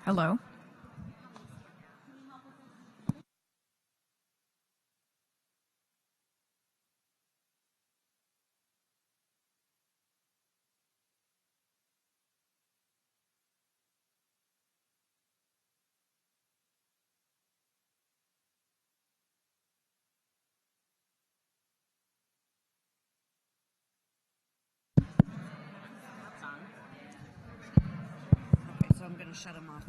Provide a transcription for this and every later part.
Hello? Okay, so I'm going to shut them off.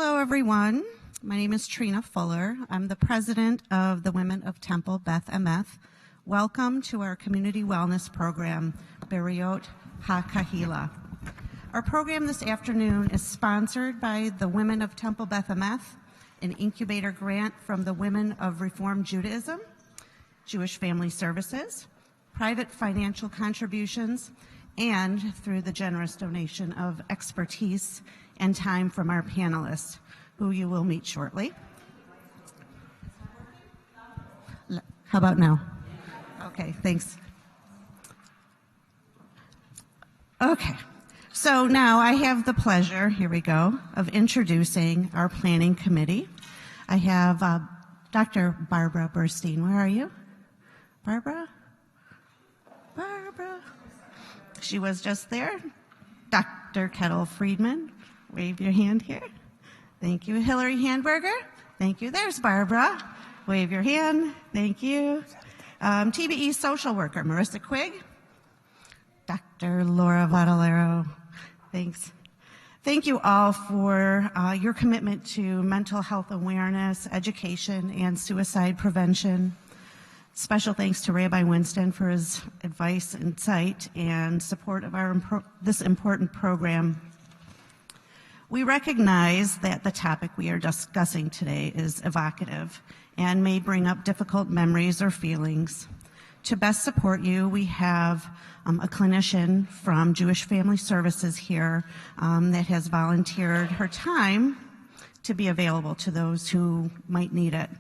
Hello, everyone. My name is Trina Fuller. I'm the president of the Women of Temple, Beth Emeth. Welcome to our community wellness program, Beriot HaKahila. Our program this afternoon is sponsored by the Women of Temple, Beth Emeth, an incubator grant from the Women of Reform Judaism, Jewish Family Services, private financial contributions, and through the generous donation of expertise and time from our panelists, who you will meet shortly. How about now? Okay, thanks. Okay, so now I have the pleasure, here we go, of introducing our planning committee. I have Dr. Barbara Burstein. Where are you? Barbara? Barbara? She was just there. Dr. Kettle Friedman. Wave your hand here. Thank you. Hillary Handberger. Thank you. There's Barbara. Wave your hand. Thank you. TBE social worker, Marissa Quigg. Dr. Laura Vadalero. Thanks. Thank you all for your commitment to mental health awareness, education, and suicide prevention. Special thanks to Rabbi Winston for his advice, insight, and support of this important program. We recognize that the topic we are discussing today is evocative and may bring up difficult memories or feelings. To best support you, we have a clinician from Jewish Family Services here that has volunteered her time to be available to those who might need it.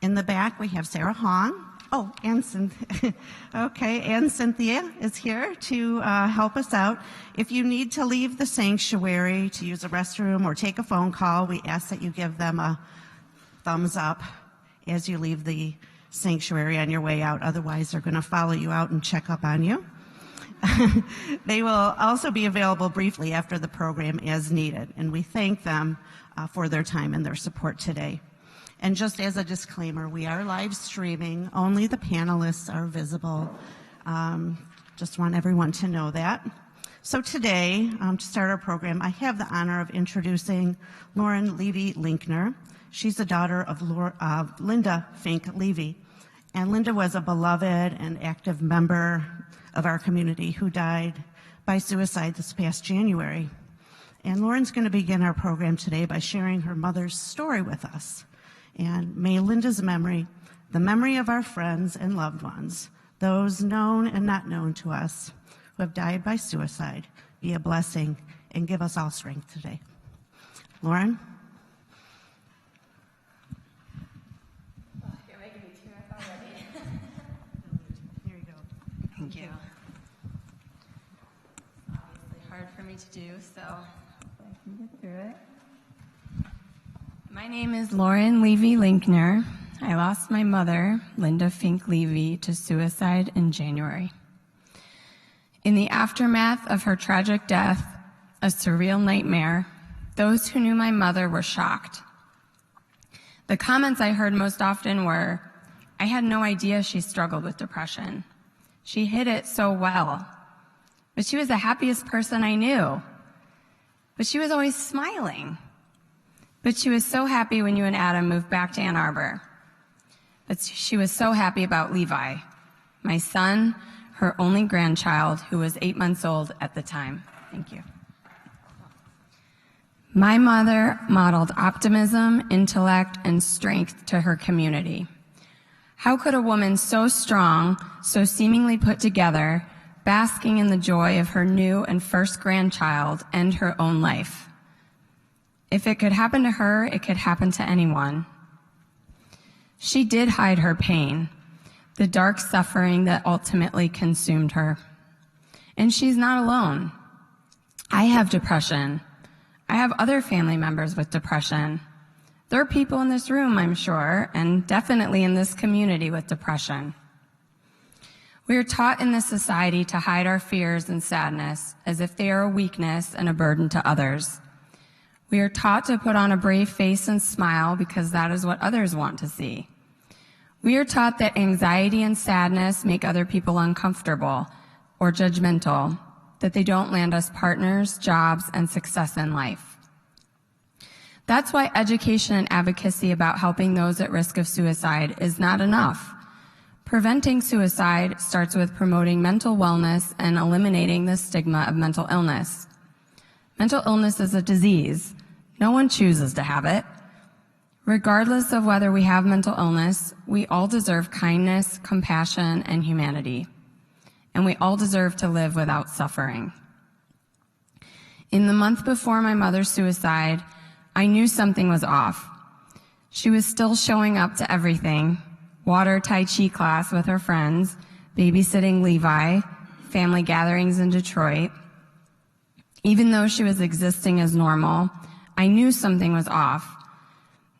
In the back, we have Sarah Hong. Oh, and Cynthia. Okay, and Cynthia is here to help us out. If you need to leave the sanctuary to use a restroom or take a phone call, we ask that you give them a thumbs up as you leave the sanctuary on your way out. Otherwise, they're going to follow you out and check up on you. They will also be available briefly after the program as needed, and we thank them for their time and their support today. And just as a disclaimer, we are live streaming. Only the panelists are visible. Just want everyone to know that. So today, to start our program, I have the honor of introducing Lauren Levy-Linkner. She's the daughter of Linda Fink Levy. And Linda was a beloved and active member of our community who died by suicide this past January. And Lauren's going to begin our program today by sharing her mother's story with us. And may Linda's memory, the memory of our friends and loved ones, those known and not known to us who have died by suicide, be a blessing and give us all strength today. Lauren? Oh, you're making me tear up already. Here you go. Thank you. It's obviously hard for me to do, so I can get through it. My name is Lauren Levy-Linkner. I lost my mother, Linda Fink Levy, to suicide in January. In the aftermath of her tragic death, a surreal nightmare, those who knew my mother were shocked. The comments I heard most often were, "I had no idea she struggled with depression. She hid it so well. But she was the happiest person I knew. But she was always smiling. But she was so happy when you and Adam moved back to Ann Arbor. But she was so happy about Levi, my son, her only grandchild, who was 8 months old at the time." Thank you. My mother modeled optimism, intellect, and strength to her community. How could a woman so strong, so seemingly put together, basking in the joy of her new and first grandchild, end her own life? If it could happen to her, it could happen to anyone. She did hide her pain, the dark suffering that ultimately consumed her. And she's not alone. I have depression. I have other family members with depression. There are people in this room, I'm sure, and definitely in this community with depression. We are taught in this society to hide our fears and sadness as if they are a weakness and a burden to others. We are taught to put on a brave face and smile because that is what others want to see. We are taught that anxiety and sadness make other people uncomfortable or judgmental, that they don't land us partners, jobs, and success in life. That's why education and advocacy about helping those at risk of suicide is not enough. Preventing suicide starts with promoting mental wellness and eliminating the stigma of mental illness. Mental illness is a disease. No one chooses to have it. Regardless of whether we have mental illness, we all deserve kindness, compassion, and humanity. And we all deserve to live without suffering. In the month before my mother's suicide, I knew something was off. She was still showing up to everything: water Tai Chi class with her friends, babysitting Levi, family gatherings in Detroit. Even though she was existing as normal, I knew something was off.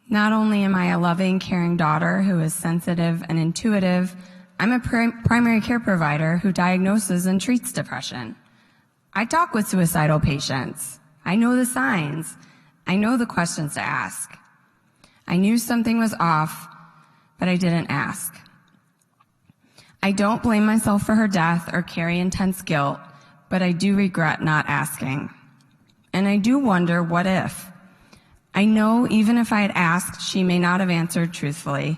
Not only am I a loving, caring daughter who is sensitive and intuitive, I'm a primary care provider who diagnoses and treats depression. I talk with suicidal patients. I know the signs. I know the questions to ask. I knew something was off, but I didn't ask. I don't blame myself for her death or carry intense guilt, but I do regret not asking. And I do wonder, what if? I know even if I had asked, she may not have answered truthfully.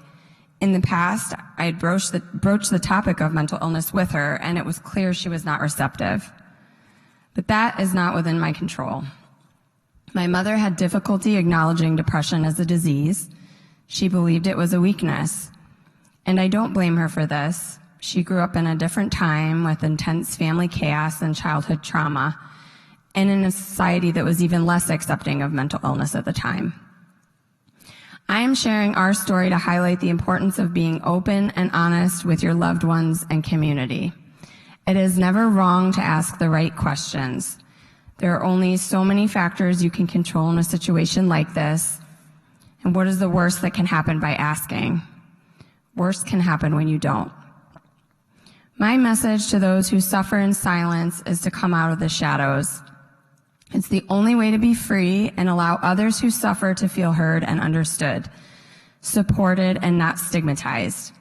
In the past, I had broached the topic of mental illness with her, and it was clear she was not receptive. But that is not within my control. My mother had difficulty acknowledging depression as a disease. She believed it was a weakness. And I don't blame her for this. She grew up in a different time with intense family chaos and childhood trauma, and in a society that was even less accepting of mental illness at the time. I am sharing our story to highlight the importance of being open and honest with your loved ones and community. It is never wrong to ask the right questions. There are only so many factors you can control in a situation like this. And what is the worst that can happen by asking? Worst can happen when you don't. My message to those who suffer in silence is to come out of the shadows. It's the only way to be free and allow others who suffer to feel heard and understood, supported, and not stigmatized.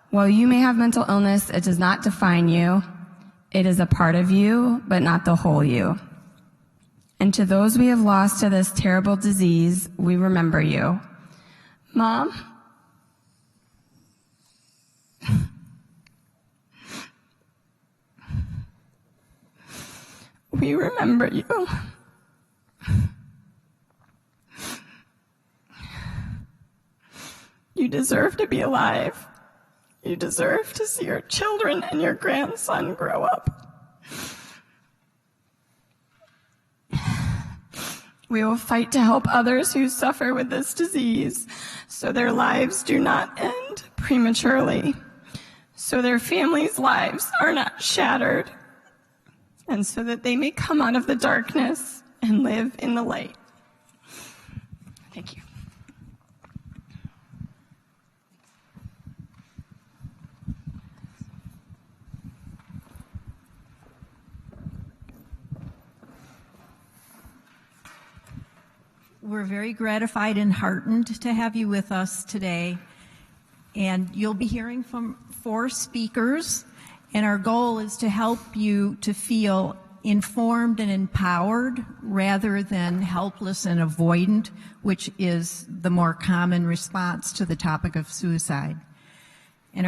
While you may have mental illness, it does not define you. It is a part of you, but not the whole you. And to those we have lost to this terrible disease, we remember you. Mom? We remember you. You deserve to be alive. You deserve to see your children and your grandson grow up. We will fight to help others who suffer with this disease so their lives do not end prematurely, so their families' lives are not shattered, and so that they may come out of the darkness and live in the light. Thank you. We're very gratified and heartened to have you with us today. And you'll be hearing from 4 speakers. And our goal is to help you to feel informed and empowered rather than helpless and avoidant, which is the more common response to the topic of suicide. And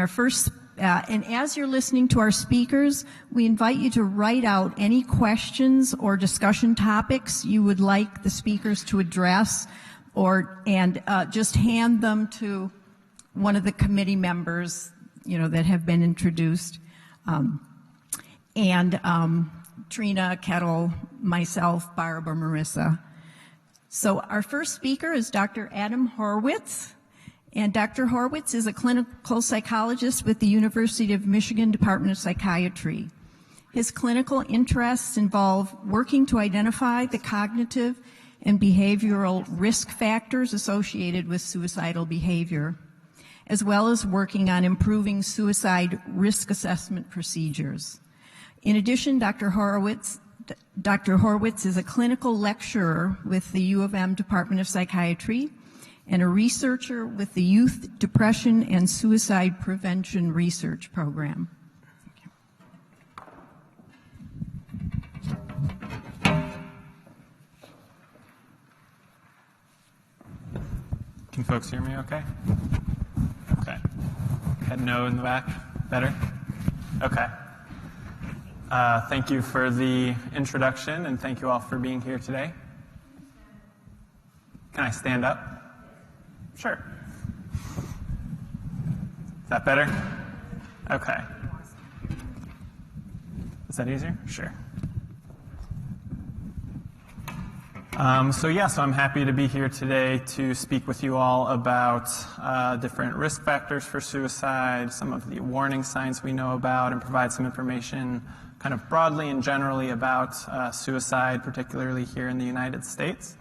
and as you're listening to our speakers, we invite you to write out any questions or discussion topics you would like the speakers to address, and just hand them to one of the committee members, that have been introduced. Trina, Kettle, myself, Barbara, Marissa. So our first speaker is Dr. Adam Horwitz. And Dr. Horwitz is a clinical psychologist with the University of Michigan Department of Psychiatry. His clinical interests involve working to identify the cognitive and behavioral risk factors associated with suicidal behavior, as well as working on improving suicide risk assessment procedures. In addition, Dr. Horwitz is a clinical lecturer with the U of M Department of Psychiatry and a researcher with the Youth Depression and Suicide Prevention Research Program. Can folks hear me okay? Okay. Head no in the back. Better? Okay. Thank you for the introduction, and thank you all for being here today. Can I stand up? Sure. Is that better? Okay. Is that easier? Sure. So I'm happy to be here today to speak with you all about different risk factors for suicide, some of the warning signs we know about, and provide some information kind of broadly and generally about suicide, particularly here in the United States.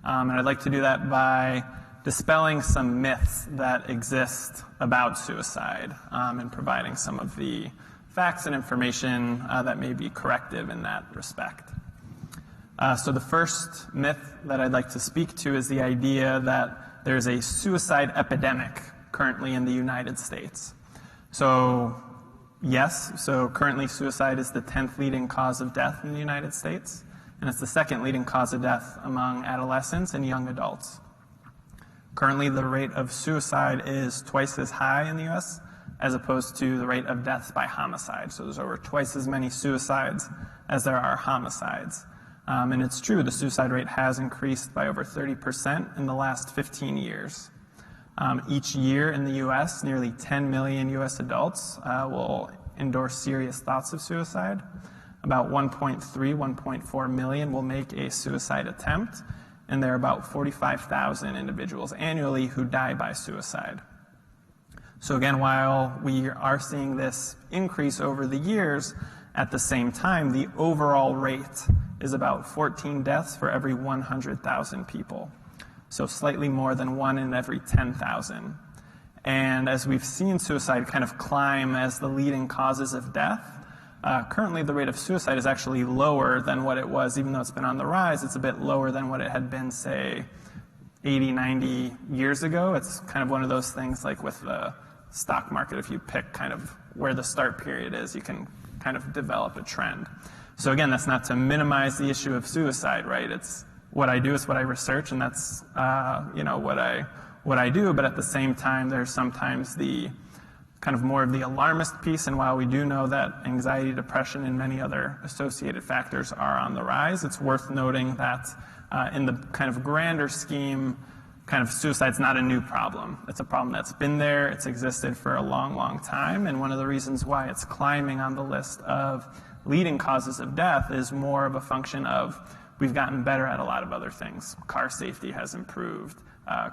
And I'd like to do that by dispelling some myths that exist about suicide and providing some of the facts and information that may be corrective in that respect. So the first myth that I'd like to speak to is the idea that there's a suicide epidemic currently in the United States. So yes, so currently suicide is the 10th leading cause of death in the United States, and it's the second leading cause of death among adolescents and young adults. Currently, the rate of suicide is twice as high in the U.S. as opposed to the rate of deaths by homicide. So there's over twice as many suicides as there are homicides. And it's true, the suicide rate has increased by over 30% in the last 15 years. Each year in the U.S., nearly 10 million U.S. adults will endorse serious thoughts of suicide. About 1.4 million will make a suicide attempt, and there are about 45,000 individuals annually who die by suicide. So again, while we are seeing this increase over the years, at the same time, the overall rate is about 14 deaths for every 100,000 people. So slightly more than 1 in every 10,000. And as we've seen suicide kind of climb as the leading causes of death, currently the rate of suicide is actually lower than what it was, even though it's been on the rise, it's a bit lower than what it had been, say, 80, 90 years ago. It's kind of one of those things like with the stock market, if you pick kind of where the start period is, you can kind of develop a trend. So again, that's not to minimize the issue of suicide, right? It's what I do, it's what I research, and that's what I do. But at the same time, there's sometimes the kind of more of the alarmist piece. And while we do know that anxiety, depression, and many other associated factors are on the rise, it's worth noting that in the kind of grander scheme, kind of suicide's not a new problem. It's a problem that's been there. It's existed for a long, long time. And one of the reasons why it's climbing on the list of leading causes of death is more of a function of we've gotten better at a lot of other things. Car safety has improved.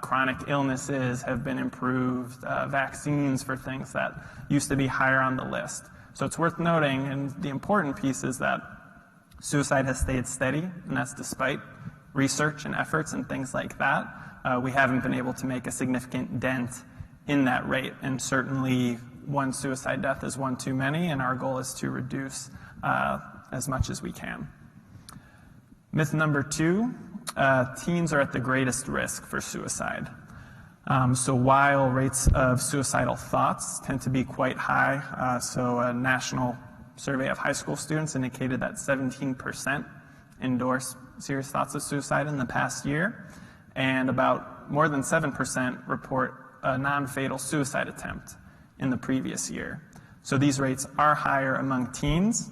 Chronic illnesses have been improved. Vaccines for things that used to be higher on the list. So it's worth noting, and the important piece is that suicide has stayed steady, and that's despite research and efforts and things like that. We haven't been able to make a significant dent in that rate, and certainly one suicide death is one too many, and our goal is to reduce as much as we can. Myth number 2, teens are at the greatest risk for suicide. So while rates of suicidal thoughts tend to be quite high, so a national survey of high school students indicated that 17% endorse serious thoughts of suicide in the past year, and about more than 7% report a non-fatal suicide attempt in the previous year. So these rates are higher among teens,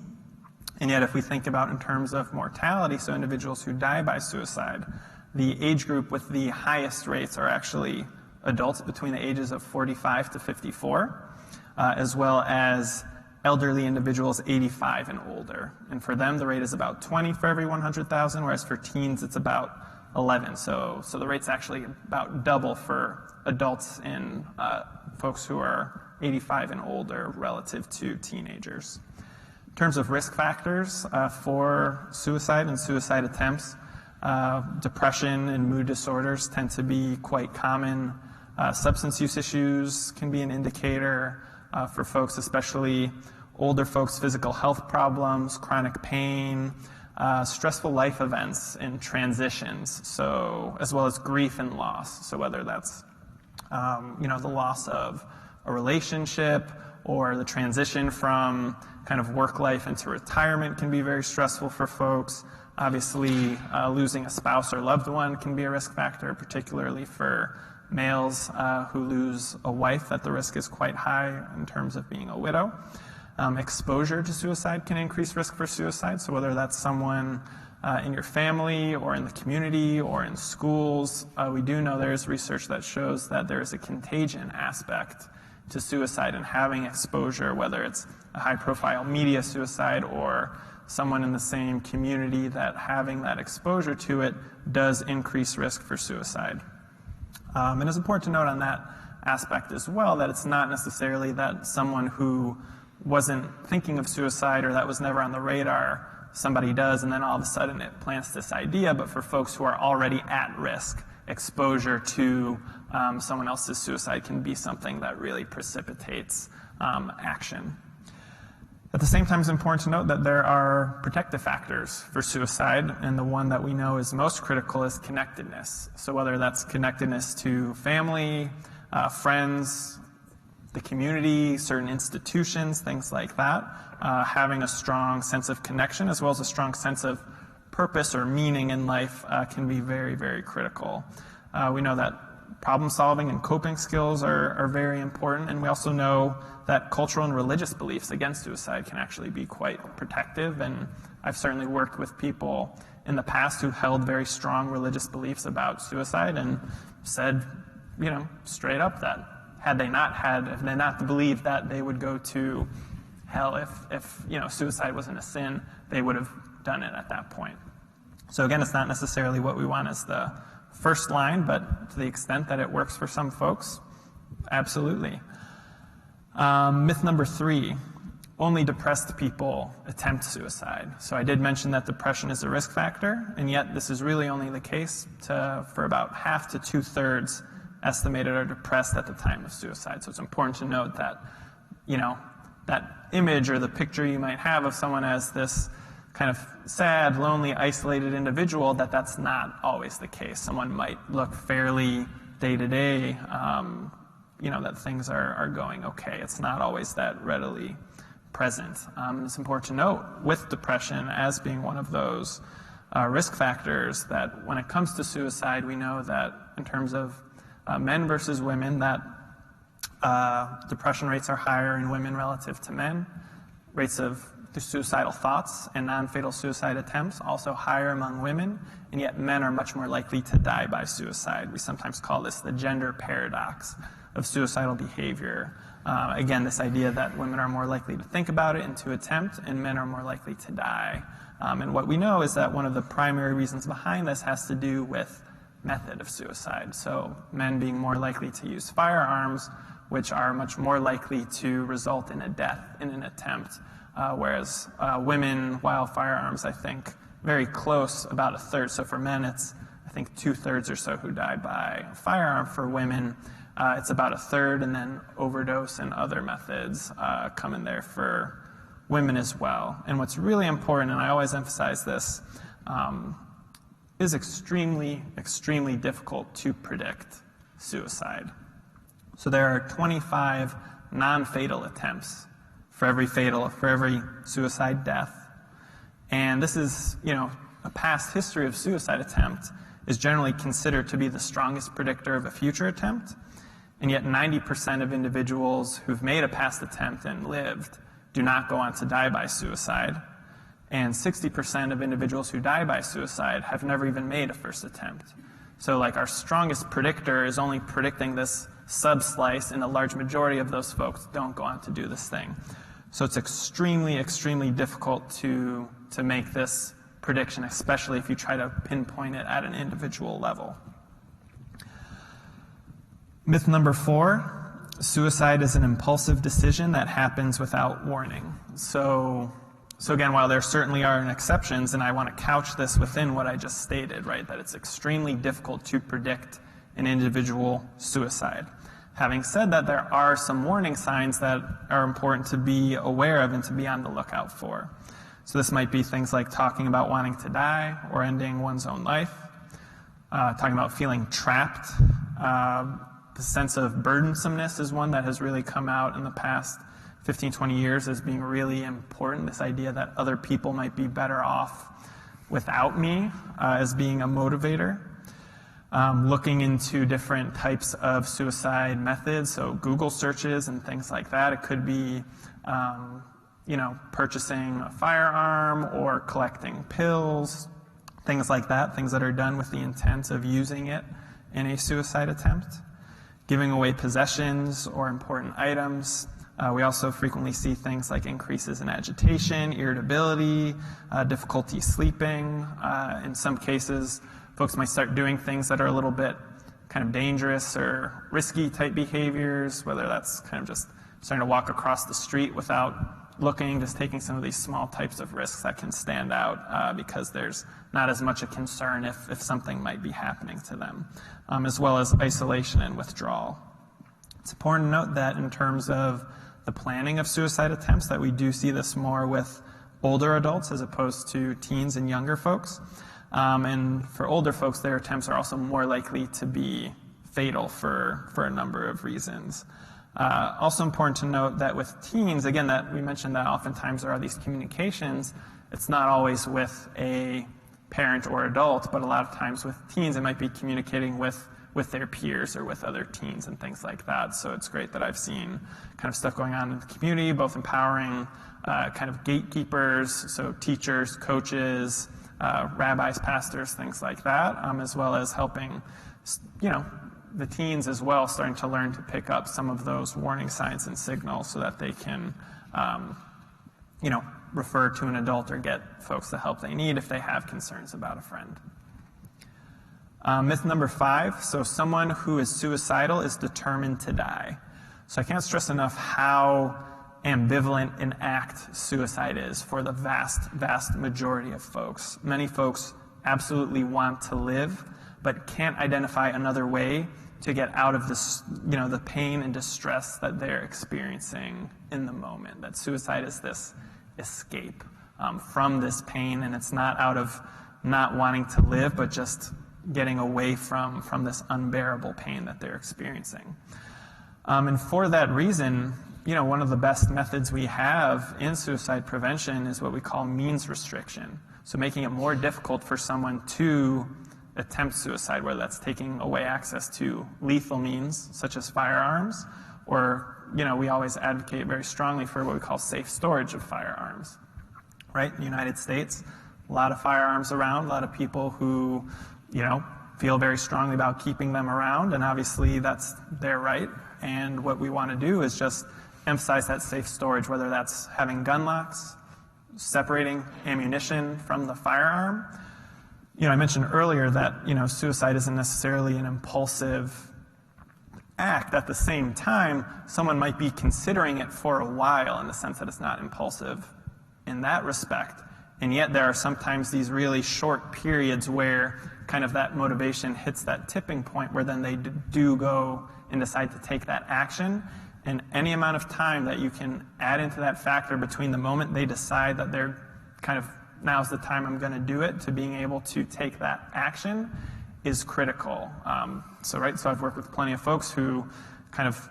and yet if we think about in terms of mortality, so individuals who die by suicide, the age group with the highest rates are actually adults between the ages of 45 to 54, as well as elderly individuals 85 and older. And for them, the rate is about 20 for every 100,000, whereas for teens, it's about 11. So the rate's actually about double for adults and folks who are 85 and older relative to teenagers. In terms of risk factors for suicide and suicide attempts, depression and mood disorders tend to be quite common. Substance use issues can be an indicator for folks, especially older folks, physical health problems, chronic pain, stressful life events and transitions, so as well as grief and loss. So whether that's the loss of a relationship or the transition from kind of work life into retirement can be very stressful for folks. Obviously, losing a spouse or loved one can be a risk factor, particularly for males who lose a wife, that the risk is quite high in terms of being a widow. Exposure to suicide can increase risk for suicide. So whether that's someone in your family or in the community or in schools, we do know there's research that shows that there is a contagion aspect to suicide and having exposure, whether it's a high-profile media suicide or someone in the same community, that having that exposure to it does increase risk for suicide. And it's important to note on that aspect as well that it's not necessarily that someone who wasn't thinking of suicide or that was never on the radar, somebody does, and then all of a sudden it plants this idea, but for folks who are already at risk, exposure to someone else's suicide can be something that really precipitates action. At the same time, it's important to note that there are protective factors for suicide, and the one that we know is most critical is connectedness. So whether that's connectedness to family, friends, the community, certain institutions, things like that, having a strong sense of connection as well as a strong sense of purpose or meaning in life can be very, very critical. We know that problem solving and coping skills are very important, and we also know that cultural and religious beliefs against suicide can actually be quite protective, and I've certainly worked with people in the past who held very strong religious beliefs about suicide and said, straight up that if they not believed that they would go to hell if suicide wasn't a sin, they would have done it at that point. So again, it's not necessarily what we want as the first line, but to the extent that it works for some folks, absolutely. Myth number 3, only depressed people attempt suicide. So I did mention that depression is a risk factor, and yet this is really only the case for about half to 2/3 estimated are depressed at the time of suicide. So it's important to note that, that image or the picture you might have of someone as this kind of sad, lonely, isolated individual, that's not always the case. Someone might look fairly day-to-day, that things are going okay. It's not always that readily present. It's important to note with depression as being one of those risk factors that when it comes to suicide, we know that in terms of men versus women, that depression rates are higher in women relative to men. Rates of suicidal thoughts and non-fatal suicide attempts also higher among women, and yet men are much more likely to die by suicide. We sometimes call this the gender paradox of suicidal behavior. Again, this idea that women are more likely to think about it and to attempt, and men are more likely to die. And what we know is that one of the primary reasons behind this has to do with method of suicide. So men being more likely to use firearms, which are much more likely to result in a death in an attempt, whereas women, while firearms, I think, very close, about 1/3. So for men, it's, I think, 2/3 or so who die by a firearm. For women, it's about 1/3, and then overdose and other methods come in there for women as well. And what's really important, and I always emphasize this, is extremely, extremely difficult to predict suicide. So there are 25 non-fatal attempts for every suicide death. And this is, a past history of suicide attempt is generally considered to be the strongest predictor of a future attempt. And yet 90% of individuals who've made a past attempt and lived do not go on to die by suicide. And 60% of individuals who die by suicide have never even made a first attempt. So our strongest predictor is only predicting this sub-slice, and a large majority of those folks don't go on to do this thing. So it's extremely, extremely difficult to make this prediction, especially if you try to pinpoint it at an individual level. Myth number 4, suicide is an impulsive decision that happens without warning. So again, while there certainly are exceptions, and I want to couch this within what I just stated, right, that it's extremely difficult to predict an individual suicide. Having said that, there are some warning signs that are important to be aware of and to be on the lookout for. So this might be things like talking about wanting to die or ending one's own life, talking about feeling trapped. The sense of burdensomeness is one that has really come out in the past 15, 20 years as being really important. This idea that other people might be better off without me as being a motivator. looking into different types of suicide methods, so Google searches and things like that. It could be, purchasing a firearm or collecting pills, things like that, things that are done with the intent of using it in a suicide attempt. Giving away possessions or important items. We also frequently see things like increases in agitation, irritability, difficulty sleeping. In some cases, folks might start doing things that are a little bit kind of dangerous or risky type behaviors, whether that's kind of just starting to walk across the street without looking, just taking some of these small types of risks that can stand out because there's not as much a concern if something might be happening to them, as well as isolation and withdrawal. It's important to note that in terms of the planning of suicide attempts, that we do see this more with older adults as opposed to teens and younger folks. And for older folks, their attempts are also more likely to be fatal for a number of reasons. Also important to note that with teens, again, that we mentioned that oftentimes there are these communications. It's not always with a parent or adult, but a lot of times with teens, it might be communicating with their peers or with other teens and things like that. So it's great that I've seen kind of stuff going on in the community, both empowering kind of gatekeepers, so teachers, coaches, rabbis, pastors, things like that, as well as helping, the teens as well, starting to learn to pick up some of those warning signs and signals so that they can, refer to an adult or get folks the help they need if they have concerns about a friend. Myth number 5, so someone who is suicidal is determined to die. So I can't stress enough how ambivalent an act suicide is for the vast, vast majority of folks. Many folks absolutely want to live, but can't identify another way to get out of this, the pain and distress that they're experiencing in the moment. That suicide is this escape from this pain, and it's not out of not wanting to live, but just getting away from this unbearable pain that they're experiencing. And for that reason, one of the best methods we have in suicide prevention is what we call means restriction. So making it more difficult for someone to attempt suicide, whether that's taking away access to lethal means, such as firearms, or, we always advocate very strongly for what we call safe storage of firearms, right? In the United States, a lot of firearms around, a lot of people who, feel very strongly about keeping them around, and obviously that's their right. And what we want to do is just emphasize that safe storage, whether that's having gun locks, separating ammunition from the firearm. I mentioned earlier that, suicide isn't necessarily an impulsive act. At the same time, someone might be considering it for a while in the sense that it's not impulsive in that respect. And yet there are sometimes these really short periods where kind of that motivation hits that tipping point where then they do go and decide to take that action. And any amount of time that you can add into that factor between the moment they decide that they're kind of, now's the time I'm going to do it, to being able to take that action is critical. So I've worked with plenty of folks who kind of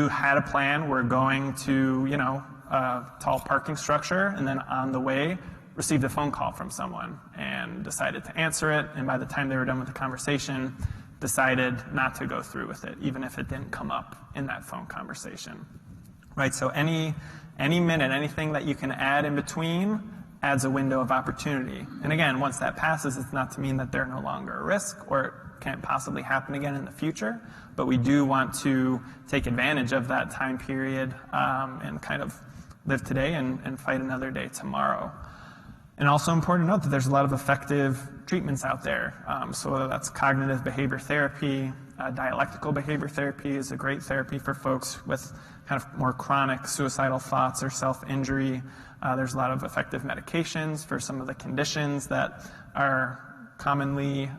had a plan, were going to, a tall parking structure, and then on the way received a phone call from someone and decided to answer it. And by the time they were done with the conversation, decided not to go through with it, even if it didn't come up in that phone conversation, right? So any minute, anything that you can add in between adds a window of opportunity. And again, once that passes, it's not to mean that they're no longer a risk or it can't possibly happen again in the future, but we do want to take advantage of that time period and kind of live today and fight another day tomorrow. And also important to note that there's a lot of effective treatments out there. So whether that's cognitive behavior therapy, dialectical behavior therapy is a great therapy for folks with kind of more chronic suicidal thoughts or self-injury. There's a lot of effective medications for some of the conditions that are commonly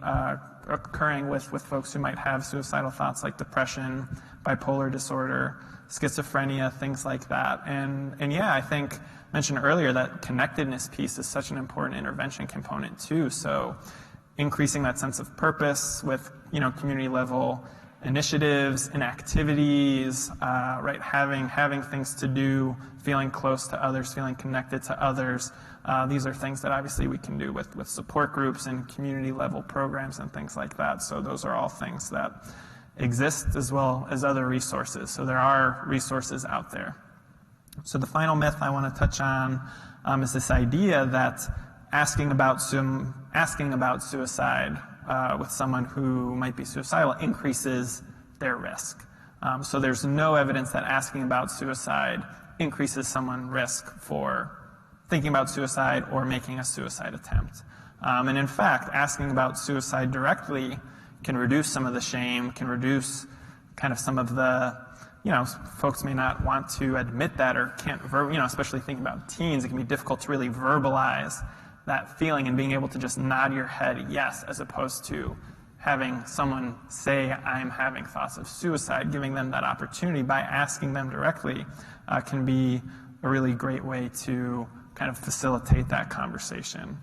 occurring with folks who might have suicidal thoughts, like depression, bipolar disorder, schizophrenia, things like that. And yeah, I think mentioned earlier that connectedness piece is such an important intervention component too. So increasing that sense of purpose with, community level initiatives and activities, right? Having things to do, feeling close to others, feeling connected to others. These are things that obviously we can do with support groups and community level programs and things like that. So those are all things that exist as well as other resources. So there are resources out there. So the final myth I want to touch on is this idea that asking about suicide with someone who might be suicidal increases their risk. So there's no evidence that asking about suicide increases someone's risk for thinking about suicide or making a suicide attempt. And in fact, asking about suicide directly can reduce some of the shame, can reduce kind of some of the, folks may not want to admit that or can't, especially thinking about teens, it can be difficult to really verbalize that feeling and being able to just nod your head yes, as opposed to having someone say, I'm having thoughts of suicide. Giving them that opportunity by asking them directly can be a really great way to kind of facilitate that conversation.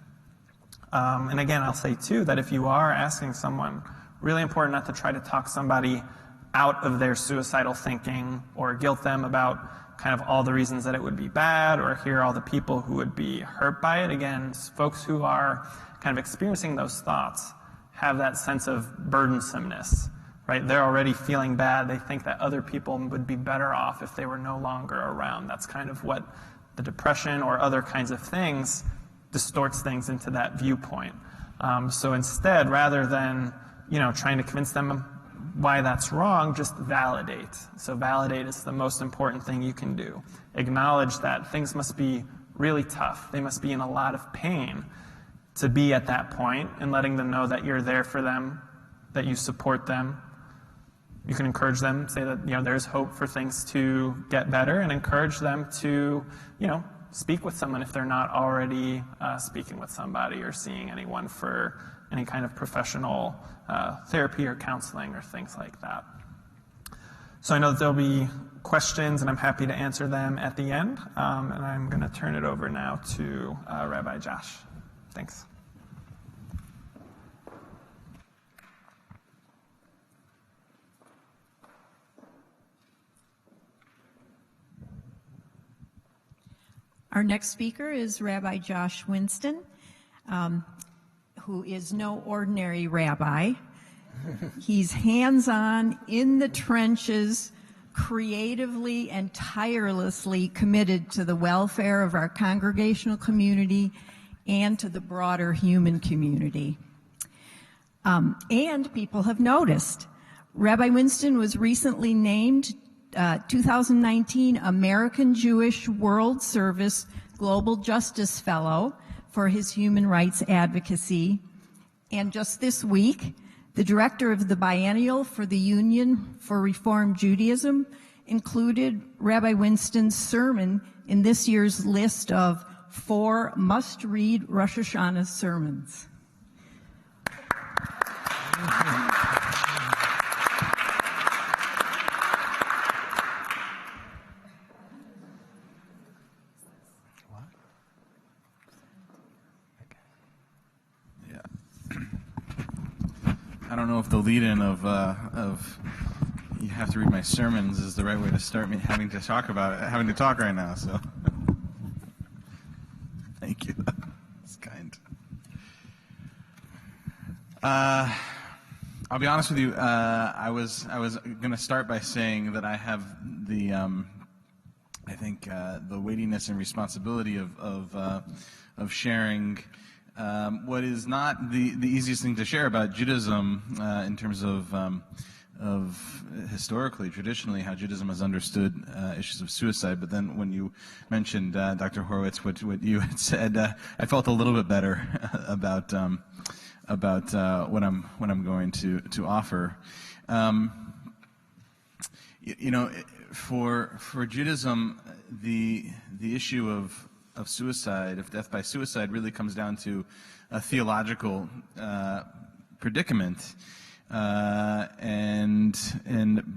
And again, I'll say too that if you are asking someone, really important not to try to talk somebody out of their suicidal thinking or guilt them about kind of all the reasons that it would be bad or hear all the people who would be hurt by it. Again, folks who are kind of experiencing those thoughts have that sense of burdensomeness, right? They're already feeling bad. They think that other people would be better off if they were no longer around. That's kind of what the depression or other kinds of things distorts things into that viewpoint. So instead, rather than, trying to convince them why that's wrong, just validate. So validate is the most important thing you can do. Acknowledge that things must be really tough. They must be in a lot of pain to be at that point, and letting them know that you're there for them, that you support them. You can encourage them, say that, there's hope for things to get better, and encourage them to, speak with someone if they're not already speaking with somebody or seeing anyone for any kind of professional therapy or counseling or things like that. So I know that there'll be questions, and I'm happy to answer them at the end. And I'm going to turn it over now to Rabbi Josh. Thanks. Our next speaker is Rabbi Josh Winston, who is no ordinary rabbi. He's hands-on, in the trenches, creatively and tirelessly committed to the welfare of our congregational community and to the broader human community. And people have noticed. Rabbi Winston was recently named 2019 American Jewish World Service Global Justice Fellow for his human rights advocacy. And just this week, the director of the Biennial for the Union for Reform Judaism included Rabbi Winston's sermon in this year's list of 4 must-read Rosh Hashanah sermons. I don't know if the lead-in of you have to read my sermons is the right way to start me having to talk right now. So, thank you. That's kind. I'll be honest with you. I was going to start by saying that I have the I think the weightiness and responsibility of sharing. What is not the easiest thing to share about Judaism in terms of historically, traditionally, how Judaism has understood issues of suicide. But then when you mentioned, Dr. Horowitz, what you had said, I felt a little bit better about what I'm going to offer. For Judaism, the issue of suicide, of death by suicide, really comes down to a theological predicament, and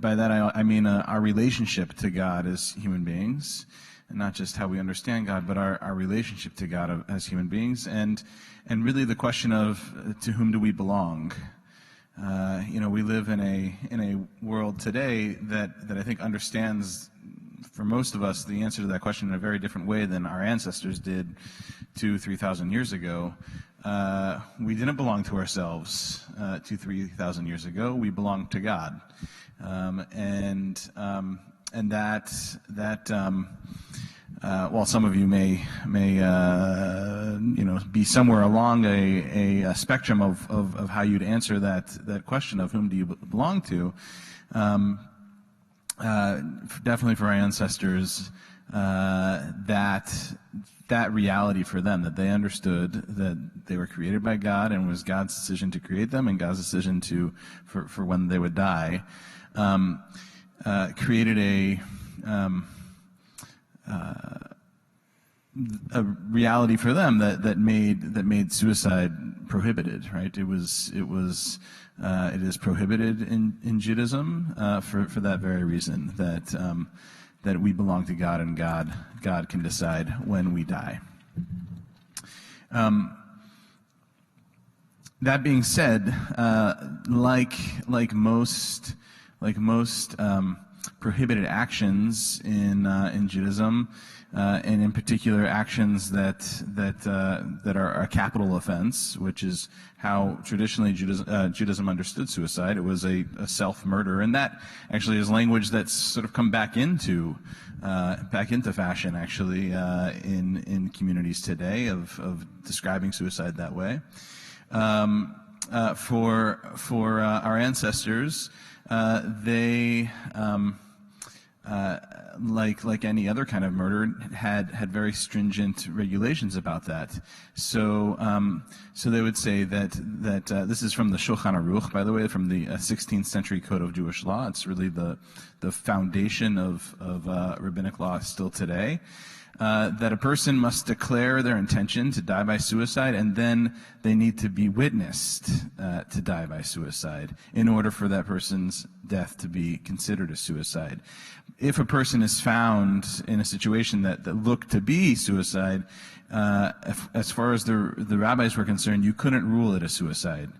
by that I mean our relationship to God as human beings, and not just how we understand God, but our relationship to God as human beings, and really the question of to whom do we belong? we live in a world today that I think understands, for most of us, the answer to that question in a very different way than our ancestors did 2,000-3,000 years ago. We didn't belong to ourselves 2,000-3,000 years ago. We belonged to God, and that while some of you may be somewhere along a spectrum of how you'd answer that question of whom do you belong to, definitely for our ancestors, that reality for them, that they understood that they were created by God and it was God's decision to create them and God's decision for when they would die, created a reality for them that made suicide prohibited. Right? It is prohibited in Judaism for that very reason, that we belong to God and God can decide when we die. That being said, like most prohibited actions in Judaism, and in particular actions that are a capital offense, which is how traditionally Judaism understood suicide. It was a self-murder, and that actually is language that's sort of come back into fashion, actually, in communities today of describing suicide that way. For our ancestors, they like any other kind of murder, had very stringent regulations about that. So they would say that this is from the Shulchan Aruch, by the way, from the 16th century code of Jewish law. It's really the foundation of rabbinic law still today. That a person must declare their intention to die by suicide, and then they need to be witnessed to die by suicide in order for that person's death to be considered a suicide. If a person is found in a situation that looked to be suicide, as far as the rabbis were concerned, you couldn't rule it a suicide,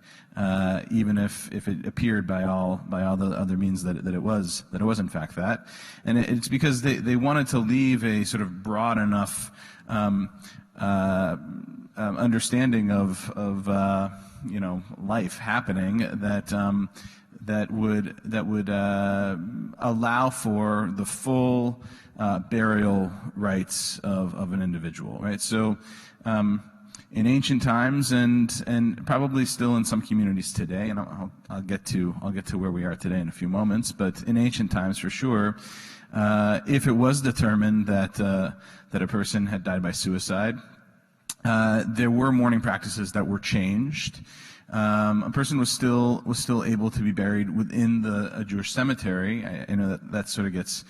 even if it appeared by all the other means that it was in fact that. And it's because they wanted to leave a sort of broad enough understanding of life happening that would allow for the full burial rights of an individual, right? So in ancient times, and probably still in some communities today, and I'll get to where we are today in a few moments, but in ancient times for sure, if it was determined that a person had died by suicide, there were mourning practices that were changed. A person was still able to be buried within a Jewish cemetery. I know that sort of gets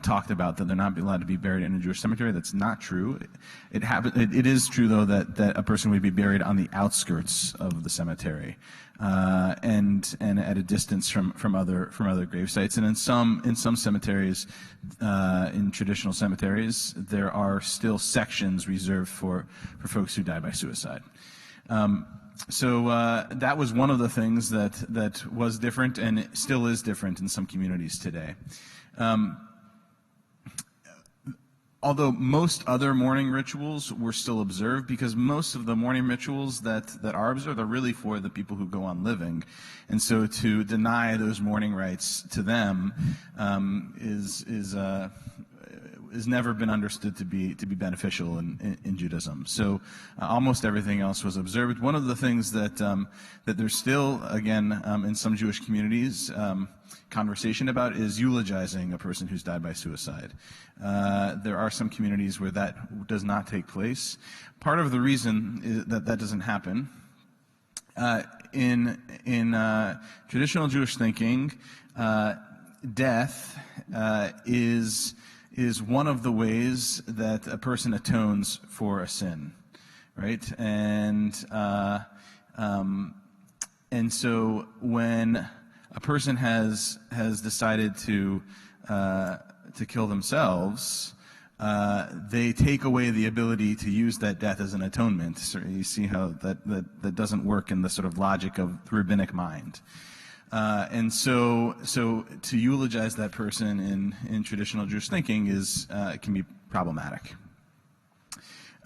talked about, that they're not allowed to be buried in a Jewish cemetery. That's not true. It is true though that a person would be buried on the outskirts of the cemetery, and at a distance from other grave sites. And in some cemeteries, in traditional cemeteries, there are still sections reserved for folks who die by suicide. So that was one of the things that was different, and it still is different in some communities today. Although most other mourning rituals were still observed, because most of the mourning rituals that are observed are really for the people who go on living, and so to deny those mourning rights to them has never been understood to be beneficial in Judaism. So almost everything else was observed. One of the things that there's still, again, in some Jewish communities, conversation about is eulogizing a person who's died by suicide. There are some communities where that does not take place. Part of the reason is that doesn't happen. In traditional Jewish thinking, death is one of the ways that a person atones for a sin, right? And so when a person has decided to kill themselves, they take away the ability to use that death as an atonement. So you see how that doesn't work in the sort of logic of the rabbinic mind. And so to eulogize that person in traditional Jewish thinking can be problematic.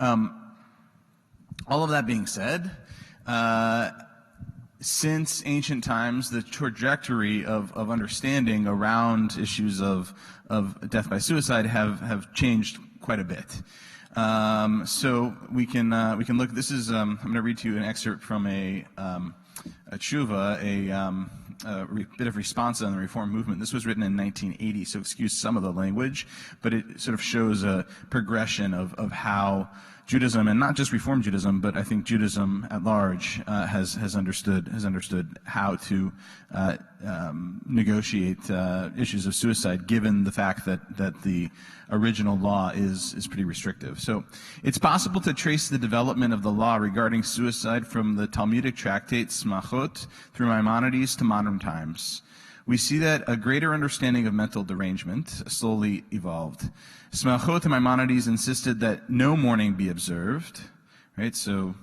All of that being said, since ancient times, the trajectory of understanding around issues of death by suicide have changed quite a bit. So we can look. This is I'm going to read to you an excerpt from a tshuva, a bit of response on the Reform movement. This was written in 1980, so excuse some of the language, but it sort of shows a progression of how Judaism, and not just Reform Judaism, but I think Judaism at large has understood how to negotiate issues of suicide, given the fact that the original law is pretty restrictive. So it's possible to trace the development of the law regarding suicide from the Talmudic tractate Smachot through Maimonides to modern times. We see that a greater understanding of mental derangement slowly evolved. Smachot and Maimonides insisted that no mourning be observed, right? So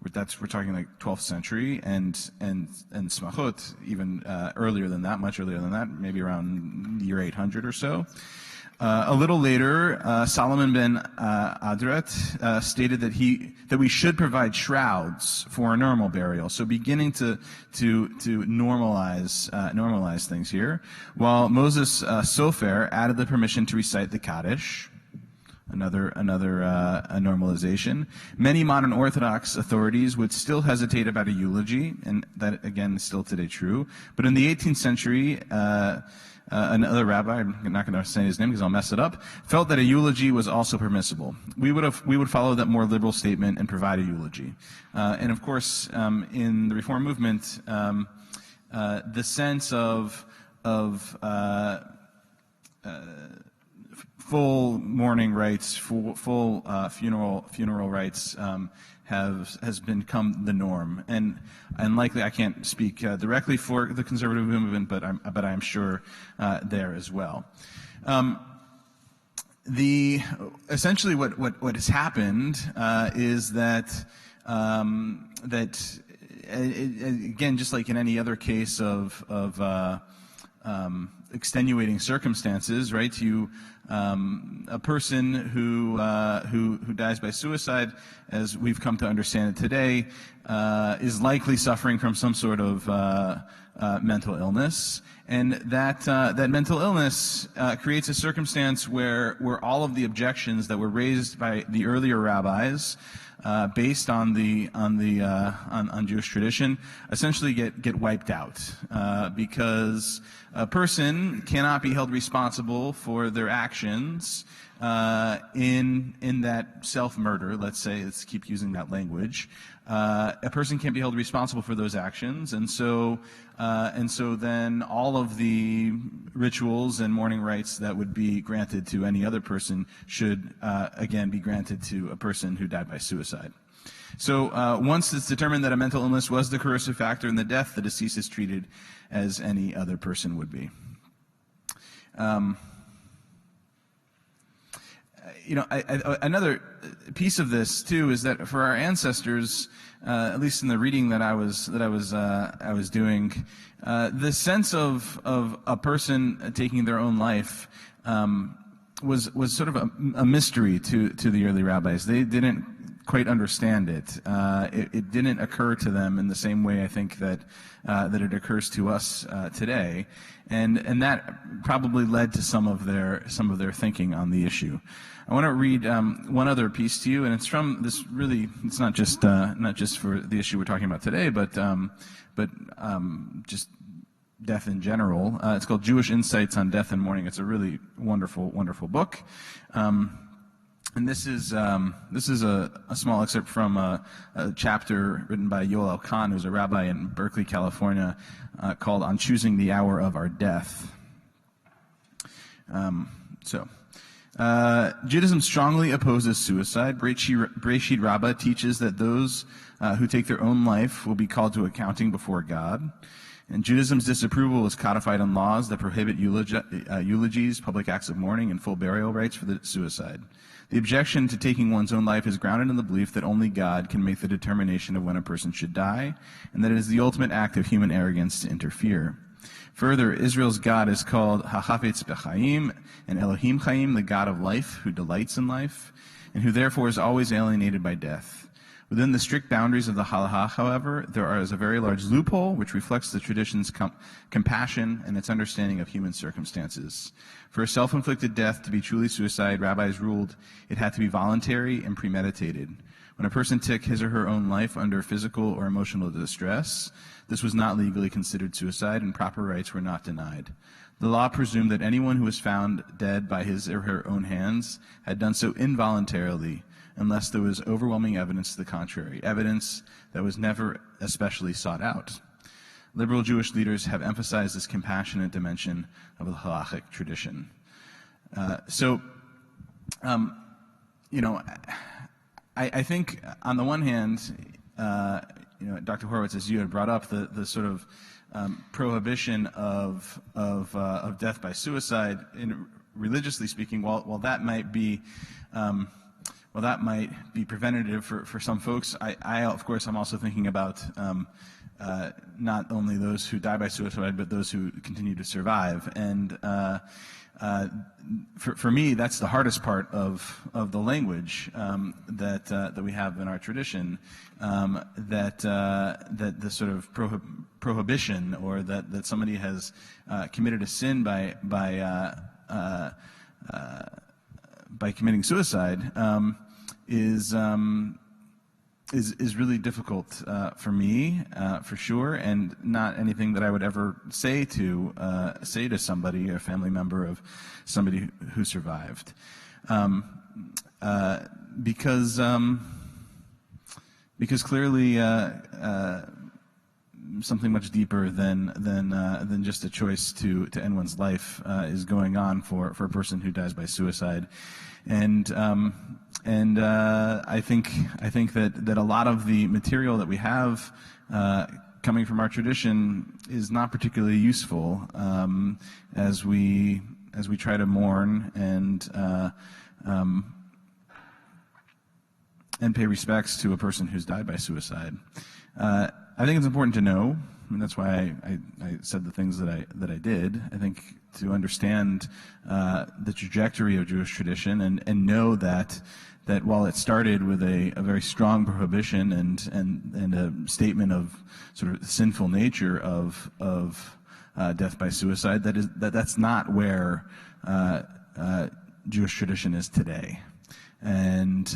we're talking like 12th century, and Smachot even earlier than that, much earlier than that, maybe around year 800 or so. A little later, Solomon ben Adret stated that we should provide shrouds for a normal burial. So beginning to normalize things here. While Moses Sofer added the permission to recite the Kaddish, another normalization. Many modern Orthodox authorities would still hesitate about a eulogy, and that again is still today true. But in the 18th century, another rabbi, I'm not going to say his name because I'll mess it up, felt that a eulogy was also permissible. We would follow that more liberal statement and provide a eulogy. And of course, in the Reform movement, the sense of full mourning rites, full funeral rites has become the norm, and likely I can't speak directly for the conservative movement, but I'm sure there as well. Essentially what has happened is that again, just like in any other case of extenuating circumstances, right? A person who dies by suicide, as we've come to understand it today, is likely suffering from some sort of mental illness, and that mental illness creates a circumstance where all of the objections that were raised by the earlier rabbis, based on Jewish tradition, essentially get wiped out, because a person cannot be held responsible for their actions in that self-murder. Let's keep using that language. A person can't be held responsible for those actions, and so then all of the rituals and mourning rites that would be granted to any other person should again be granted to a person who died by suicide. So once it's determined that a mental illness was the coercive factor in the death, the deceased is treated as any other person would be. Another piece of this too is that for our ancestors, at least in the reading that I was doing, the sense of a person taking their own life was sort of a mystery to the early rabbis. They didn't quite understand it. It didn't occur to them in the same way I think that it occurs to us today, and that probably led to some of their thinking on the issue. I want to read one other piece to you, and it's from this. Really, it's not just for the issue we're talking about today, but just death in general. It's called Jewish Insights on Death and Mourning. It's a really wonderful book. And this is a small excerpt from a chapter written by Yoel Kahn, who's a rabbi in Berkeley, California, called "On Choosing the Hour of Our Death." Judaism strongly opposes suicide. Breshit Rabbah teaches that those who take their own life will be called to accounting before God. And Judaism's disapproval is codified in laws that prohibit eulogies, public acts of mourning, and full burial rites for the suicide. The objection to taking one's own life is grounded in the belief that only God can make the determination of when a person should die, and that it is the ultimate act of human arrogance to interfere. Further, Israel's God is called HaChafetz B'Chaim, and Elohim Chaim, the God of life, who delights in life, and who therefore is always alienated by death. Within the strict boundaries of the halacha, however, there is a very large loophole which reflects the tradition's compassion and its understanding of human circumstances. For a self-inflicted death to be truly suicide, rabbis ruled it had to be voluntary and premeditated. When a person took his or her own life under physical or emotional distress, this was not legally considered suicide, and proper rights were not denied. The law presumed that anyone who was found dead by his or her own hands had done so involuntarily, unless there was overwhelming evidence to the contrary, evidence that was never especially sought out. Liberal Jewish leaders have emphasized this compassionate dimension of the halachic tradition. I think on the one hand, Dr. Horowitz, as you had brought up, the sort of prohibition of death by suicide, religiously speaking, while that might be preventative for some folks, I of course, I'm also thinking about not only those who die by suicide, but those who continue to survive. And for me, that's the hardest part of the language that we have in our tradition, that the sort of prohibition, or that somebody has committed a sin by committing suicide, is really difficult for me, for sure, and not anything that I would ever say to somebody, a family member of somebody who survived, because clearly something much deeper than just a choice to end one's life is going on for a person who dies by suicide. And I think that a lot of the material that we have coming from our tradition is not particularly useful as we try to mourn and pay respects to a person who's died by suicide. I think it's important to know, and that's why I said the things that I did. I think to understand the trajectory of Jewish tradition and know that while it started with a very strong prohibition and a statement of sort of sinful nature of death by suicide, that's not where Jewish tradition is today. And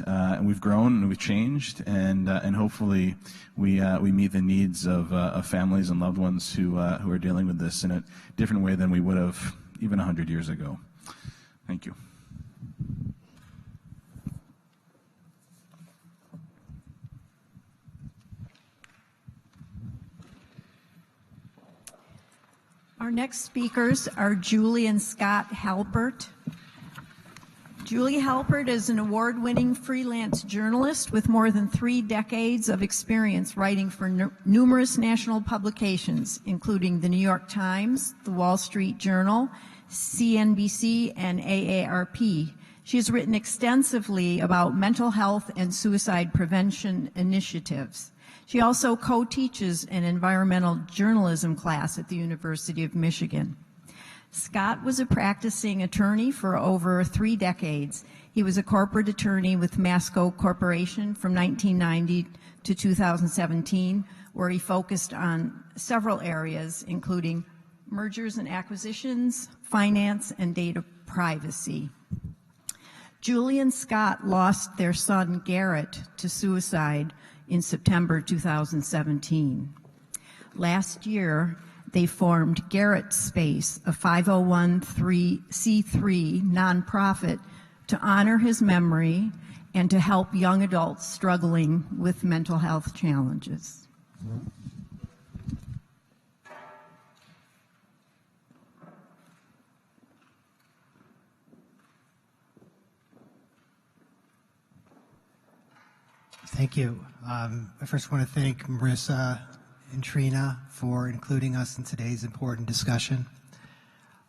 we've grown and we've changed, and hopefully we meet the needs of families and loved ones who are dealing with this in a different way than we would have even 100 years ago. Thank you. Our next speakers are Julie and Scott Halpert. Julie Halpert is an award-winning freelance journalist with more than 3 decades of experience writing for numerous national publications, including the New York Times, the Wall Street Journal, CNBC, and AARP. She has written extensively about mental health and suicide prevention initiatives. She also co-teaches an environmental journalism class at the University of Michigan. Scott was a practicing attorney for over 3 decades. He was a corporate attorney with Masco Corporation from 1990 to 2017, where he focused on several areas, including mergers and acquisitions, finance, and data privacy. Julie and Scott lost their son, Garrett, to suicide in September 2017. Last year, they formed Garrett Space, a 501c3 nonprofit, to honor his memory and to help young adults struggling with mental health challenges. Thank you. I first want to thank Marissa and Trina for including us in today's important discussion.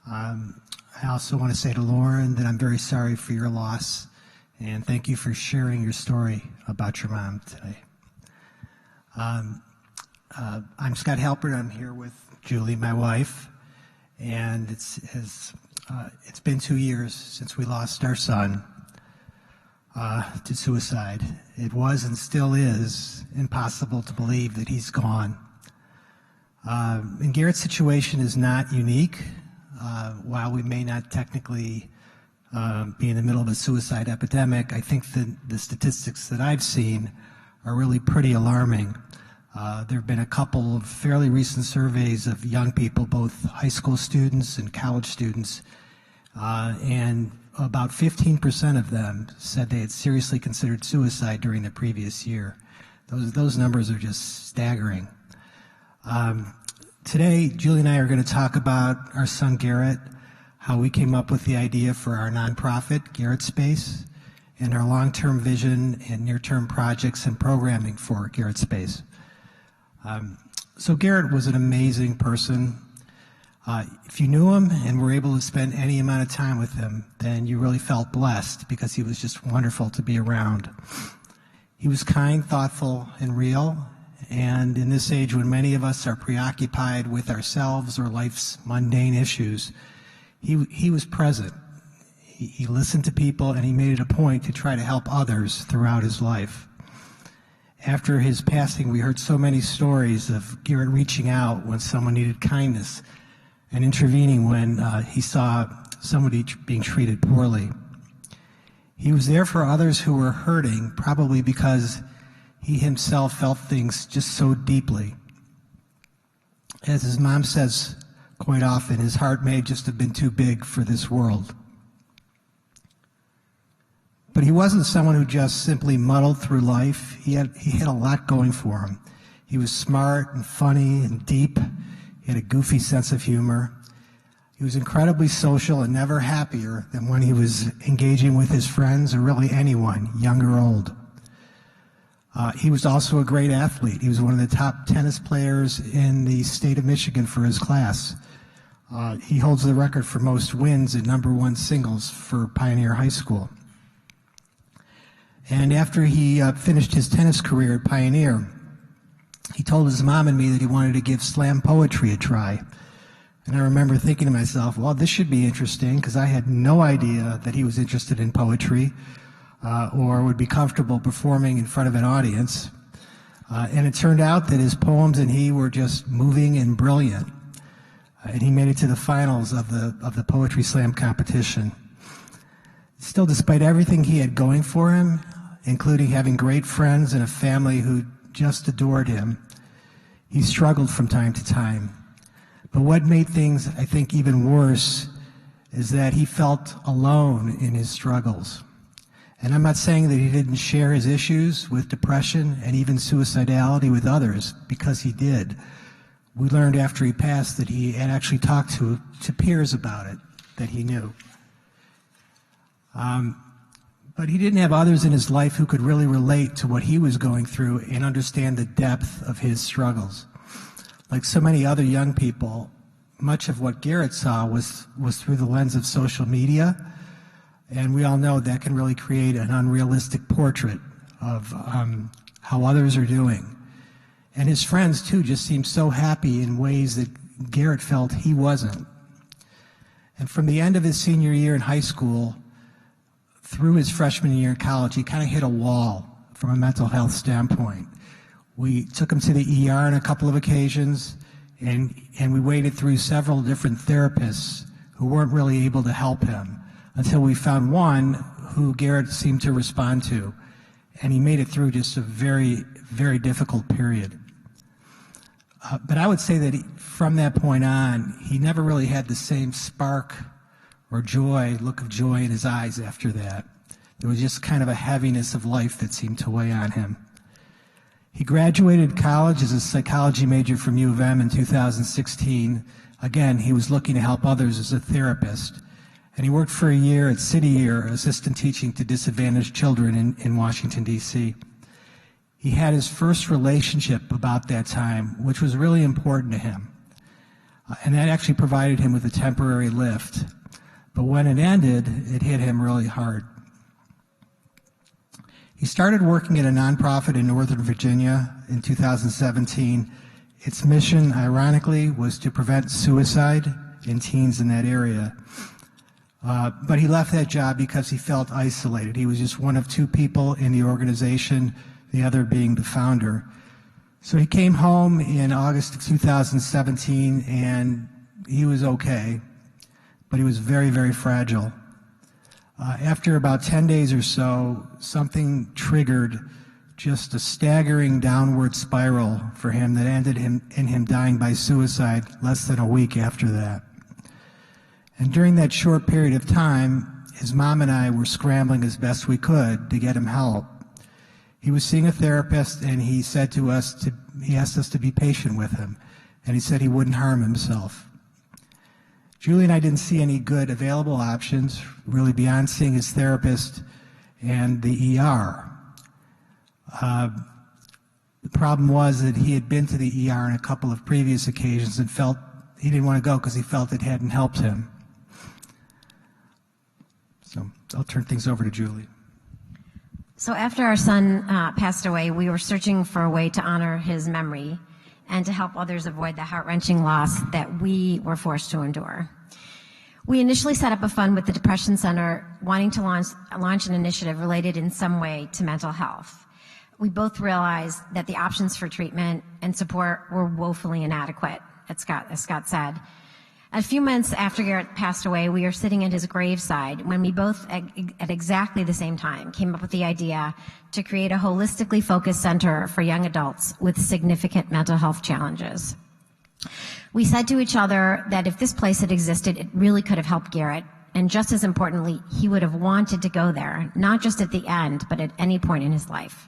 I also want to say to Lauren that I'm very sorry for your loss, and thank you for sharing your story about your mom today. I'm Scott Halpert. I'm here with Julie, my wife, and it's been 2 years since we lost our son to suicide. It was and still is impossible to believe that he's gone. And Garrett's situation is not unique. While we may not technically be in the middle of a suicide epidemic, I think that the statistics that I've seen are really pretty alarming. There have been a couple of fairly recent surveys of young people, both high school students and college students, and about 15% of them said they had seriously considered suicide during the previous year. Those numbers are just staggering. Today, Julie and I are going to talk about our son Garrett, how we came up with the idea for our nonprofit, Garrett Space, and our long-term vision and near-term projects and programming for Garrett Space. So Garrett was an amazing person. If you knew him and were able to spend any amount of time with him, then you really felt blessed because he was just wonderful to be around. He was kind, thoughtful, and real. And in this age when many of us are preoccupied with ourselves or life's mundane issues, he was present. He listened to people, and he made it a point to try to help others throughout his life. After his passing, we heard so many stories of Garrett reaching out when someone needed kindness and intervening when he saw somebody being treated poorly. He was there for others who were hurting, probably because he himself felt things just so deeply. As his mom says quite often, his heart may just have been too big for this world. But he wasn't someone who just simply muddled through life. He had a lot going for him. He was smart and funny and deep. He had a goofy sense of humor. He was incredibly social and never happier than when he was engaging with his friends or really anyone, young or old. He was also a great athlete. He was one of the top tennis players in the state of Michigan for his class. He holds the record for most wins at #1 singles for Pioneer High School. And after he finished his tennis career at Pioneer, he told his mom and me that he wanted to give slam poetry a try. And I remember thinking to myself, well, this should be interesting, because I had no idea that he was interested in poetry or would be comfortable performing in front of an audience. And it turned out that his poems and he were just moving and brilliant. And he made it to the finals of the Poetry Slam competition. Still, despite everything he had going for him, including having great friends and a family who just adored him, he struggled from time to time. But what made things, I think, even worse is that he felt alone in his struggles. And I'm not saying that he didn't share his issues with depression and even suicidality with others, because he did. We learned after he passed that he had actually talked to peers about it that he knew. But he didn't have others in his life who could really relate to what he was going through and understand the depth of his struggles. Like so many other young people, much of what Garrett saw was through the lens of social media, and we all know that can really create an unrealistic portrait of how others are doing. And his friends, too, just seemed so happy in ways that Garrett felt he wasn't. And from the end of his senior year in high school through his freshman year in college, he kind of hit a wall from a mental health standpoint. We took him to the ER on a couple of occasions, and we waited through several different therapists who weren't really able to help him until we found one who Garrett seemed to respond to, and he made it through just a very, very difficult period. But I would say that from that point on, he never really had the same spark or look of joy in his eyes after that. There was just kind of a heaviness of life that seemed to weigh on him. He graduated college as a psychology major from U of M in 2016. Again, he was looking to help others as a therapist. And he worked for a year at City Year, assistant teaching to disadvantaged children in Washington, D.C. He had his first relationship about that time, which was really important to him. And that actually provided him with a temporary lift. But when it ended, it hit him really hard. He started working at a nonprofit in Northern Virginia in 2017. Its mission, ironically, was to prevent suicide in teens in that area. But he left that job because he felt isolated. He was just one of two people in the organization, the other being the founder. So he came home in August of 2017, and he was okay, but he was very, very fragile. After about 10 days or so, something triggered just a staggering downward spiral for him that ended in him dying by suicide less than a week after that. And during that short period of time, his mom and I were scrambling as best we could to get him help. He was seeing a therapist, and he said to us he asked us to be patient with him, and he said he wouldn't harm himself. Julie and I didn't see any good available options, really, beyond seeing his therapist and the ER. The problem was that he had been to the ER on a couple of previous occasions and felt he didn't want to go because he felt it hadn't helped him. So I'll turn things over to Julie. So after our son passed away, we were searching for a way to honor his memory and to help others avoid the heart-wrenching loss that we were forced to endure. We initially set up a fund with the Depression Center, wanting to launch an initiative related in some way to mental health. We both realized that the options for treatment and support were woefully inadequate, as Scott said. A few months after Garrett passed away, we were sitting at his graveside when we both, at exactly the same time, came up with the idea to create a holistically focused center for young adults with significant mental health challenges. We said to each other that if this place had existed, it really could have helped Garrett, and just as importantly, he would have wanted to go there, not just at the end, but at any point in his life.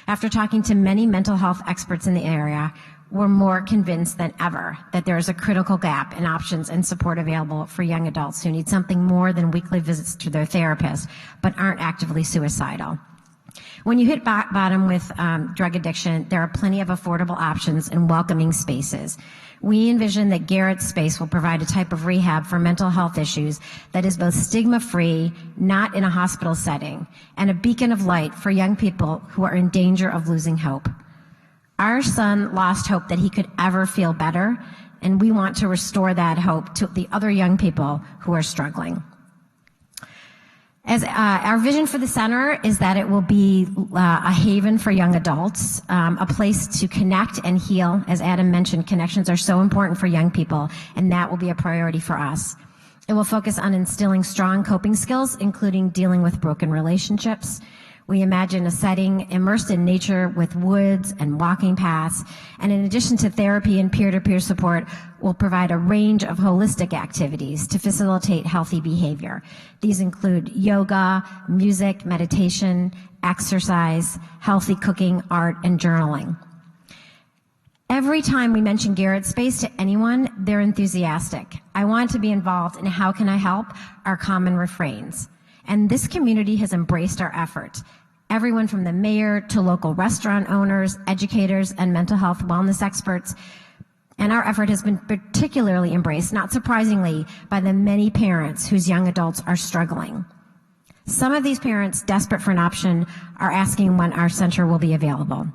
After talking to many mental health experts in the area, we're more convinced than ever that there is a critical gap in options and support available for young adults who need something more than weekly visits to their therapist, but aren't actively suicidal. When you hit bottom with drug addiction, there are plenty of affordable options and welcoming spaces. We envision that Garrett's space will provide a type of rehab for mental health issues that is both stigma-free, not in a hospital setting, and a beacon of light for young people who are in danger of losing hope. Our son lost hope that he could ever feel better, and we want to restore that hope to the other young people who are struggling. As our vision for the center is that it will be a haven for young adults, a place to connect and heal. As Adam mentioned, connections are so important for young people, and that will be a priority for us. It will focus on instilling strong coping skills, including dealing with broken relationships. We imagine a setting immersed in nature with woods and walking paths, and in addition to therapy and peer-to-peer support, we'll provide a range of holistic activities to facilitate healthy behavior. These include yoga, music, meditation, exercise, healthy cooking, art, and journaling. Every time we mention Garrett's space to anyone, they're enthusiastic. I want to be involved, and how can I help? Are common refrains. And this community has embraced our effort. Everyone from the mayor to local restaurant owners, educators, and mental health wellness experts. And our effort has been particularly embraced, not surprisingly, by the many parents whose young adults are struggling. Some of these parents, desperate for an option, are asking when our center will be available.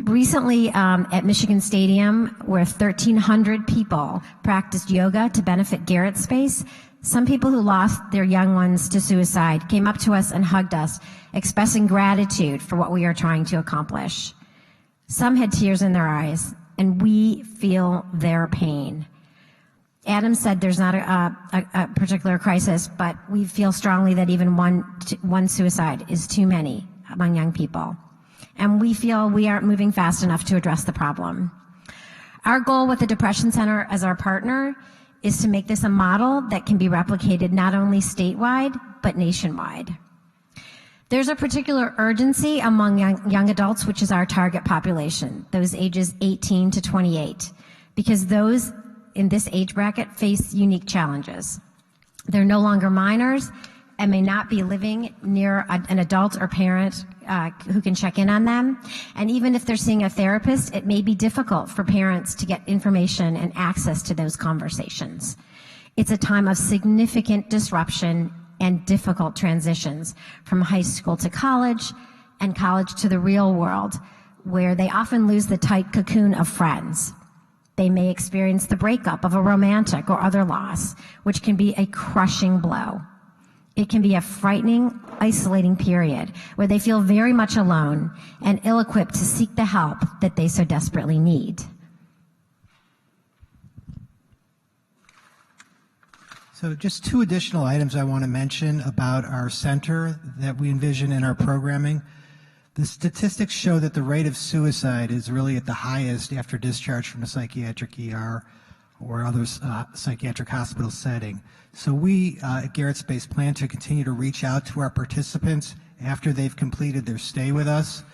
Recently, at Michigan Stadium, where 1,300 people practiced yoga to benefit Garrett's space, some people who lost their young ones to suicide came up to us and hugged us, expressing gratitude for what we are trying to accomplish. Some had tears in their eyes, and we feel their pain. Adam said there's not a particular crisis, but we feel strongly that even one suicide is too many among young people. And we feel we aren't moving fast enough to address the problem. Our goal with the Depression Center as our partner is to make this a model that can be replicated not only statewide, but nationwide. There's a particular urgency among young adults, which is our target population, those ages 18 to 28, because those in this age bracket face unique challenges. They're no longer minors, and may not be living near an adult or parent who can check in on them. And even if they're seeing a therapist, it may be difficult for parents to get information and access to those conversations. It's a time of significant disruption and difficult transitions from high school to college and college to the real world, where they often lose the tight cocoon of friends. They may experience the breakup of a romantic or other loss, which can be a crushing blow. It can be a frightening, isolating period where they feel very much alone and ill-equipped to seek the help that they so desperately need. So just two additional items I want to mention about our center that we envision in our programming. The statistics show that the rate of suicide is really at the highest after discharge from a psychiatric ER or other psychiatric hospital setting. So we at Garrett Space plan to continue to reach out to our participants after they've completed their stay with us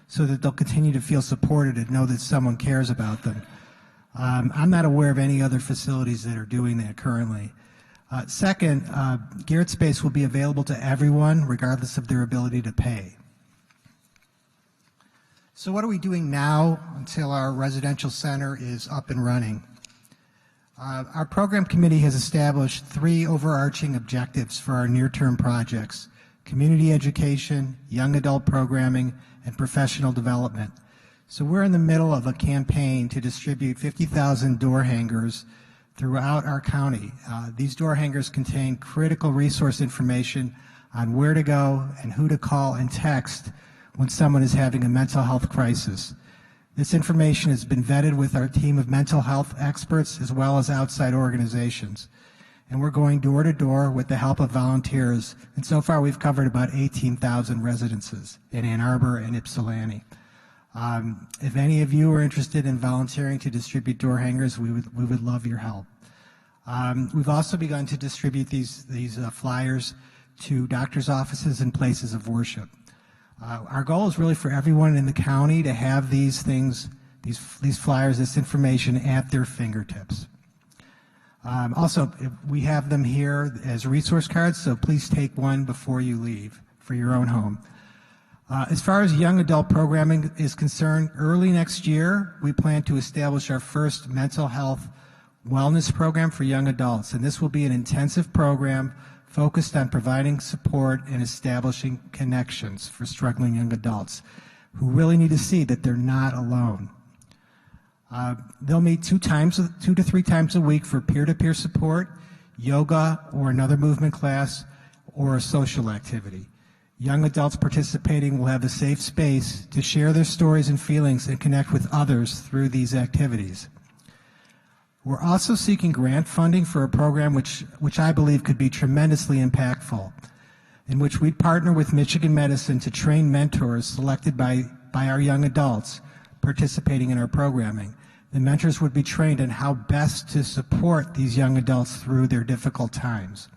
so that they'll continue to feel supported and know that someone cares about them. I'm not aware of any other facilities that are doing that currently. Second, Garrett Space will be available to everyone regardless of their ability to pay. So what are we doing now until our residential center is up and running? Our program committee has established 3 overarching objectives for our near-term projects: community education, young adult programming, and professional development. So we're in the middle of a campaign to distribute 50,000 door hangers throughout our county. These door hangers contain critical resource information on where to go and who to call and text when someone is having a mental health crisis. This information has been vetted with our team of mental health experts as well as outside organizations. And we're going door to door with the help of volunteers. And so far we've covered about 18,000 residences in Ann Arbor and Ypsilanti. If any of you are interested in volunteering to distribute door hangers, we would love your help. We've also begun to distribute these flyers to doctors' offices and places of worship. Our goal is really for everyone in the county to have these things, these flyers, this information at their fingertips. Also, we have them here as resource cards, so please take one before you leave for your own home. As far as young adult programming is concerned, early next year, we plan to establish our first mental health wellness program for young adults, and this will be an intensive program focused on providing support and establishing connections for struggling young adults who really need to see that they're not alone. They'll meet 2 to 3 times a week for peer-to-peer support, yoga or another movement class, or a social activity. Young adults participating will have a safe space to share their stories and feelings and connect with others through these activities. We're also seeking grant funding for a program which I believe could be tremendously impactful, in which we'd partner with Michigan Medicine to train mentors selected by our young adults participating in our programming. The mentors would be trained on how best to support these young adults through their difficult times.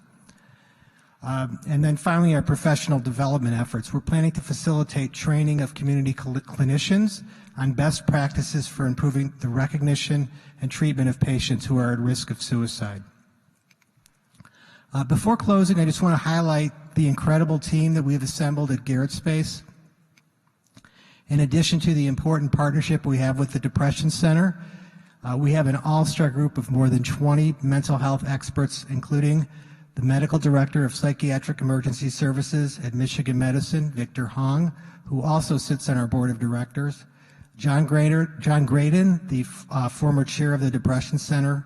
And then finally, our professional development efforts. We're planning to facilitate training of community clinicians on best practices for improving the recognition and treatment of patients who are at risk of suicide. Before closing, I just want to highlight the incredible team that we have assembled at Garrett Space. In addition to the important partnership we have with the Depression Center, we have an all-star group of more than 20 mental health experts, including the Medical Director of Psychiatric Emergency Services at Michigan Medicine, Victor Hong, who also sits on our board of directors, John Graydon, the former chair of the Depression Center,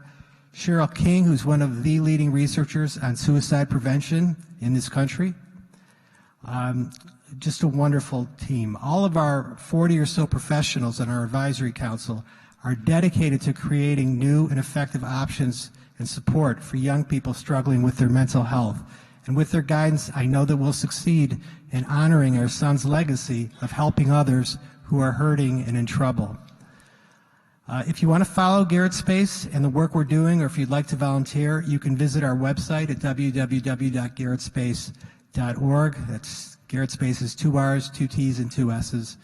Cheryl King, who's one of the leading researchers on suicide prevention in this country. Just a wonderful team. All of our 40 or so professionals on our advisory council are dedicated to creating new and effective options and support for young people struggling with their mental health. And with their guidance, I know that we'll succeed in honoring our son's legacy of helping others who are hurting and in trouble. If you want to follow Garrett Space and the work we're doing, or if you'd like to volunteer, you can visit our website at www.garrettspace.org. That's Garrett Space is 2 R's, 2 T's, and 2 S's.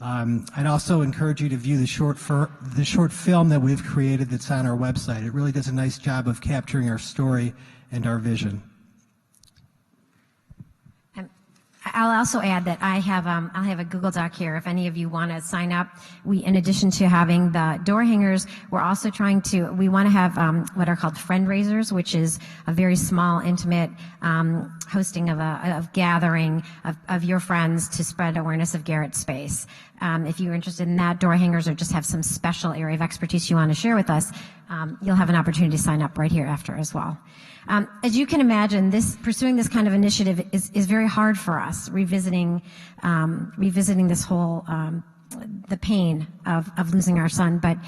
I'd also encourage you to view the short film that we've created that's on our website. It really does a nice job of capturing our story and our vision. I'll also add that I'll have a Google Doc here if any of you want to sign up. In addition to having the door hangers, we want to have what are called friend raisers, which is a very small, intimate hosting of a gathering of your friends to spread awareness of Garrett Space. If you're interested in that, door hangers, or just have some special area of expertise you want to share with us, you'll have an opportunity to sign up right here after as well. As you can imagine, pursuing this kind of initiative is very hard for us, revisiting this whole the pain of losing our son. But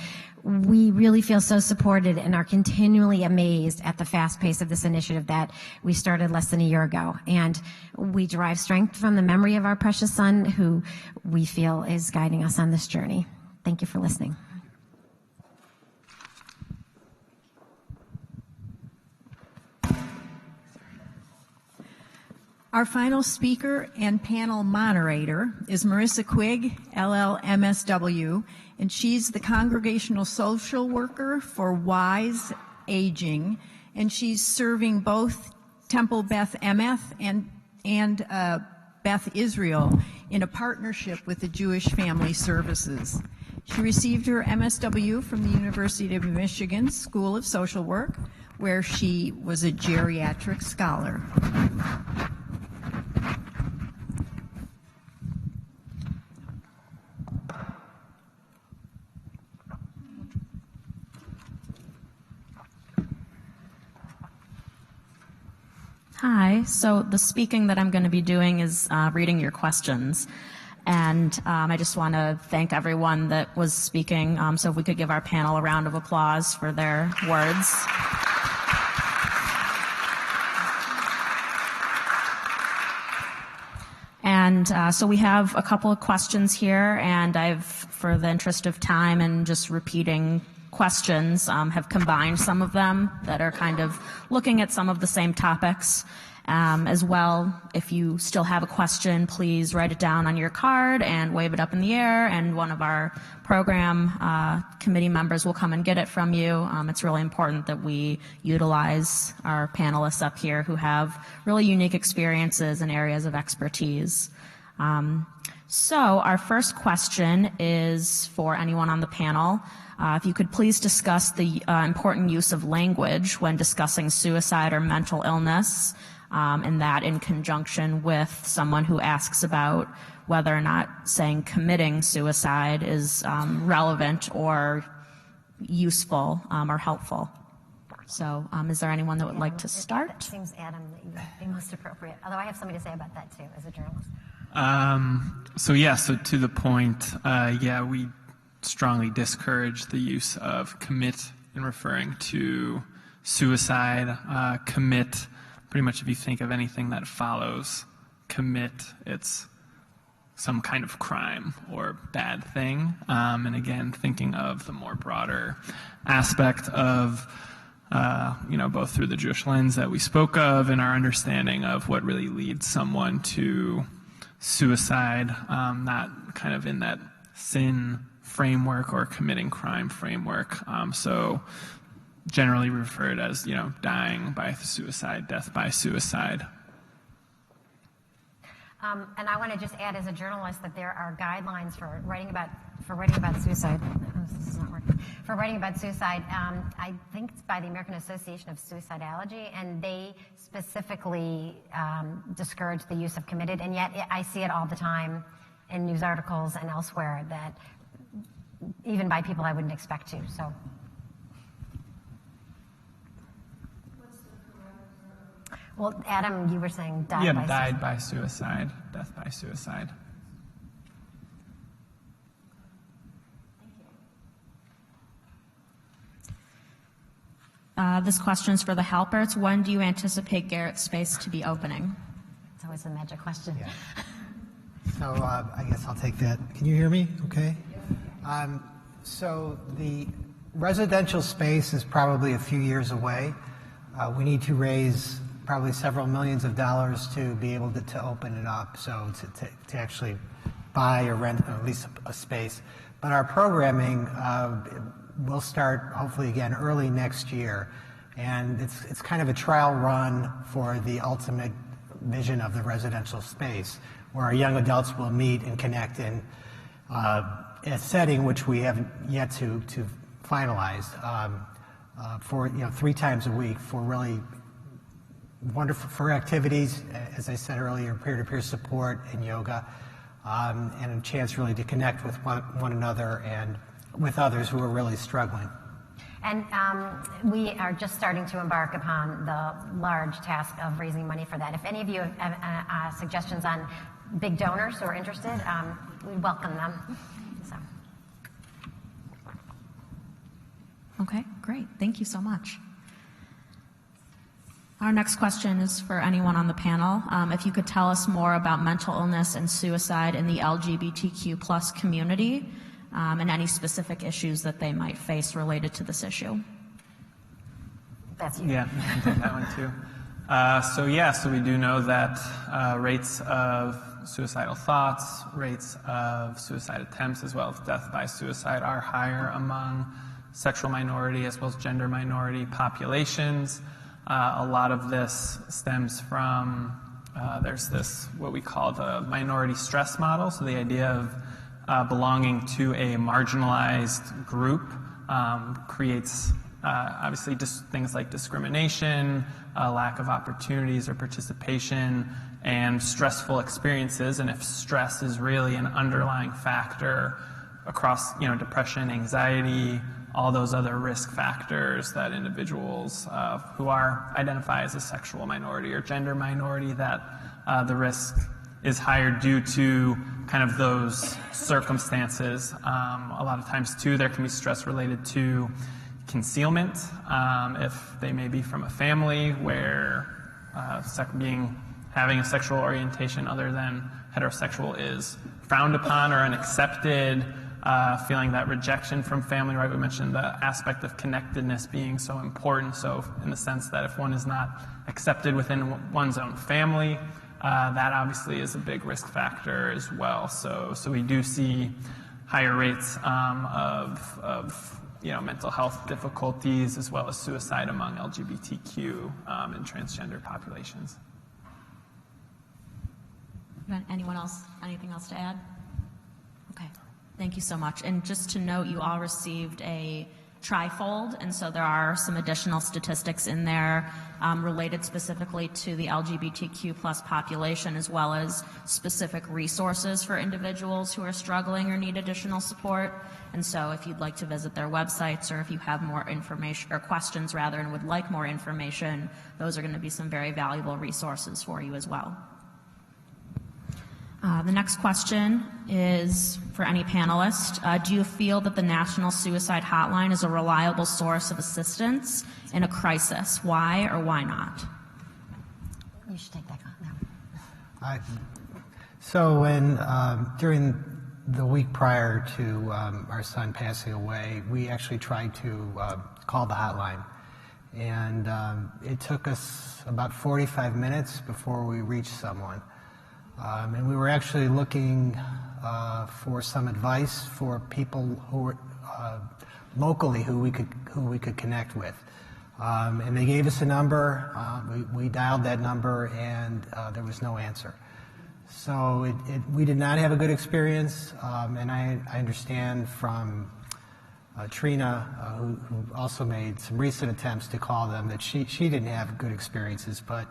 we really feel so supported and are continually amazed at the fast pace of this initiative that we started less than a year ago. And we derive strength from the memory of our precious son, who we feel is guiding us on this journey. Thank you for listening. Our final speaker and panel moderator is Marissa Quigg, LL.MSW, and she's the Congregational Social Worker for Wise Aging, and she's serving both Temple Beth Emeth and Beth Israel in a partnership with the Jewish Family Services. She received her MSW from the University of Michigan School of Social Work, where she was a geriatric scholar. Hi, so the speaking that I'm going to be doing is reading your questions. And I just want to thank everyone that was speaking. So if we could give our panel a round of applause for their words. And so we have a couple of questions here, and I've, for the interest of time and just repeating questions, have combined some of them that are kind of looking at some of the same topics. As well, if you still have a question, please write it down on your card and wave it up in the air, and one of our program committee members will come and get it from you. It's really important that we utilize our panelists up here who have really unique experiences and areas of expertise. So our first question is for anyone on the panel. If you could please discuss the important use of language when discussing suicide or mental illness, and that in conjunction with someone who asks about whether or not saying committing suicide is relevant or useful or helpful. So is there anyone that would like to start? It seems, Adam, that you would be most appropriate, although I have something to say about that too as a journalist. So to the point, we strongly discourage the use of commit in referring to suicide. Commit, pretty much if you think of anything that follows commit, it's some kind of crime or bad thing. And again, thinking of the more broader aspect of, both through the Jewish lens that we spoke of and our understanding of what really leads someone to suicide, not kind of in that sin framework or committing crime framework. So generally referred as, dying by suicide, death by suicide. And I want to just add as a journalist that there are guidelines for writing about suicide. This is not working. For writing about suicide, I think it's by the American Association of Suicidology, and they specifically discourage the use of committed, and yet I see it all the time in news articles and elsewhere, that even by people I wouldn't expect to. So. Well, Adam, you were saying died by suicide. Death by suicide. This question is for the helpers. When do you anticipate Garrett Space to be opening? It's always a magic question. Yeah. So I guess I'll take that. Can you hear me okay? So the residential space is probably a few years away. We need to raise probably several millions of dollars to be able to open it up, so to actually buy or rent at least a space. But our programming will start hopefully again early next year, and it's kind of a trial run for the ultimate vision of the residential space, where our young adults will meet and connect in a setting which we haven't yet to finalize for 3 times a week for really wonderful for activities, as I said earlier, peer-to-peer support and yoga, and a chance really to connect with one another and with others who are really struggling. And we are just starting to embark upon the large task of raising money for that. If any of you have suggestions on big donors who are interested, we welcome them. So. Okay, great. Thank you so much. Our next question is for anyone on the panel. If you could tell us more about mental illness and suicide in the LGBTQ+ community, and any specific issues that they might face related to this issue. That's you. Yeah, I can take that one too. So we do know that rates of suicidal thoughts, rates of suicide attempts, as well as death by suicide are higher among sexual minority as well as gender minority populations. A lot of this stems from, there's this, what we call the minority stress model, so the idea of belonging to a marginalized group creates obviously just things like discrimination, lack of opportunities or participation, and stressful experiences. And if stress is really an underlying factor across, depression, anxiety, all those other risk factors that individuals who are identified as a sexual minority or gender minority, that the risk is higher due to kind of those circumstances. A lot of times, too, there can be stress related to concealment. If they may be from a family where having a sexual orientation other than heterosexual is frowned upon or unaccepted, feeling that rejection from family, right? We mentioned the aspect of connectedness being so important. So in the sense that if one is not accepted within one's own family, that obviously is a big risk factor as well. So we do see higher rates of mental health difficulties as well as suicide among LGBTQ and transgender populations. Anyone else? Anything else to add? Okay. Thank you so much. And just to note, you all received a trifold, and so there are some additional statistics in there related specifically to the LGBTQ+ population, as well as specific resources for individuals who are struggling or need additional support. And so if you'd like to visit their websites, or if you have more information or questions rather and would like more information, those are going to be some very valuable resources for you as well. The next question is for any panelist. Do you feel that the National Suicide Hotline is a reliable source of assistance in a crisis? Why or why not? You should take that on. So when during the week prior to our son passing away, we actually tried to call the hotline. And it took us about 45 minutes before we reached someone. And we were actually looking for some advice for people who were locally who we could connect with. And they gave us a number. We dialed that number, and there was no answer. So we did not have a good experience. And I understand from Trina, who also made some recent attempts to call them, that she didn't have good experiences. But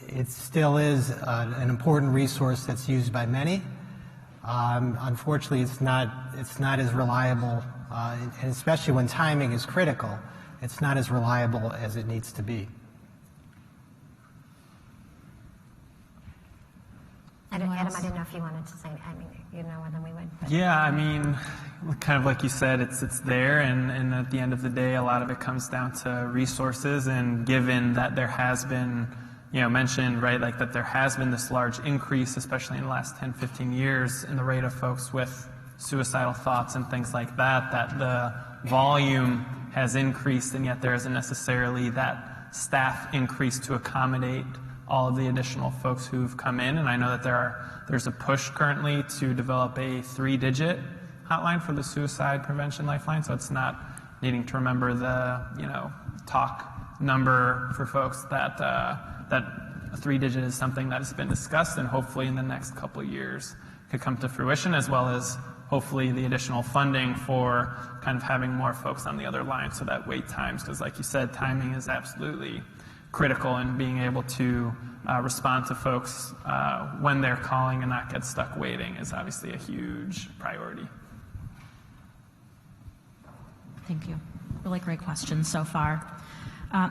it still is an important resource that's used by many. Unfortunately, it's not as reliable, and especially when timing is critical, it's not as reliable as it needs to be. Adam, I didn't know if you wanted to say, more than we would. But. Yeah, kind of like you said, it's there, and at the end of the day, a lot of it comes down to resources, and given that there has been mentioned, right, like that there has been this large increase, especially in the last 10, 15 years, in the rate of folks with suicidal thoughts and things like that, that the volume has increased, and yet there isn't necessarily that staff increase to accommodate all of the additional folks who've come in. And I know that there's a push currently to develop a 3-digit hotline for the suicide prevention lifeline, so it's not needing to remember the talk number for folks that a 3-digit is something that has been discussed and hopefully in the next couple of years could come to fruition, as well as hopefully the additional funding for kind of having more folks on the other line so that wait times, because like you said, timing is absolutely critical, and being able to respond to folks when they're calling and not get stuck waiting is obviously a huge priority. Thank you. Really great questions so far.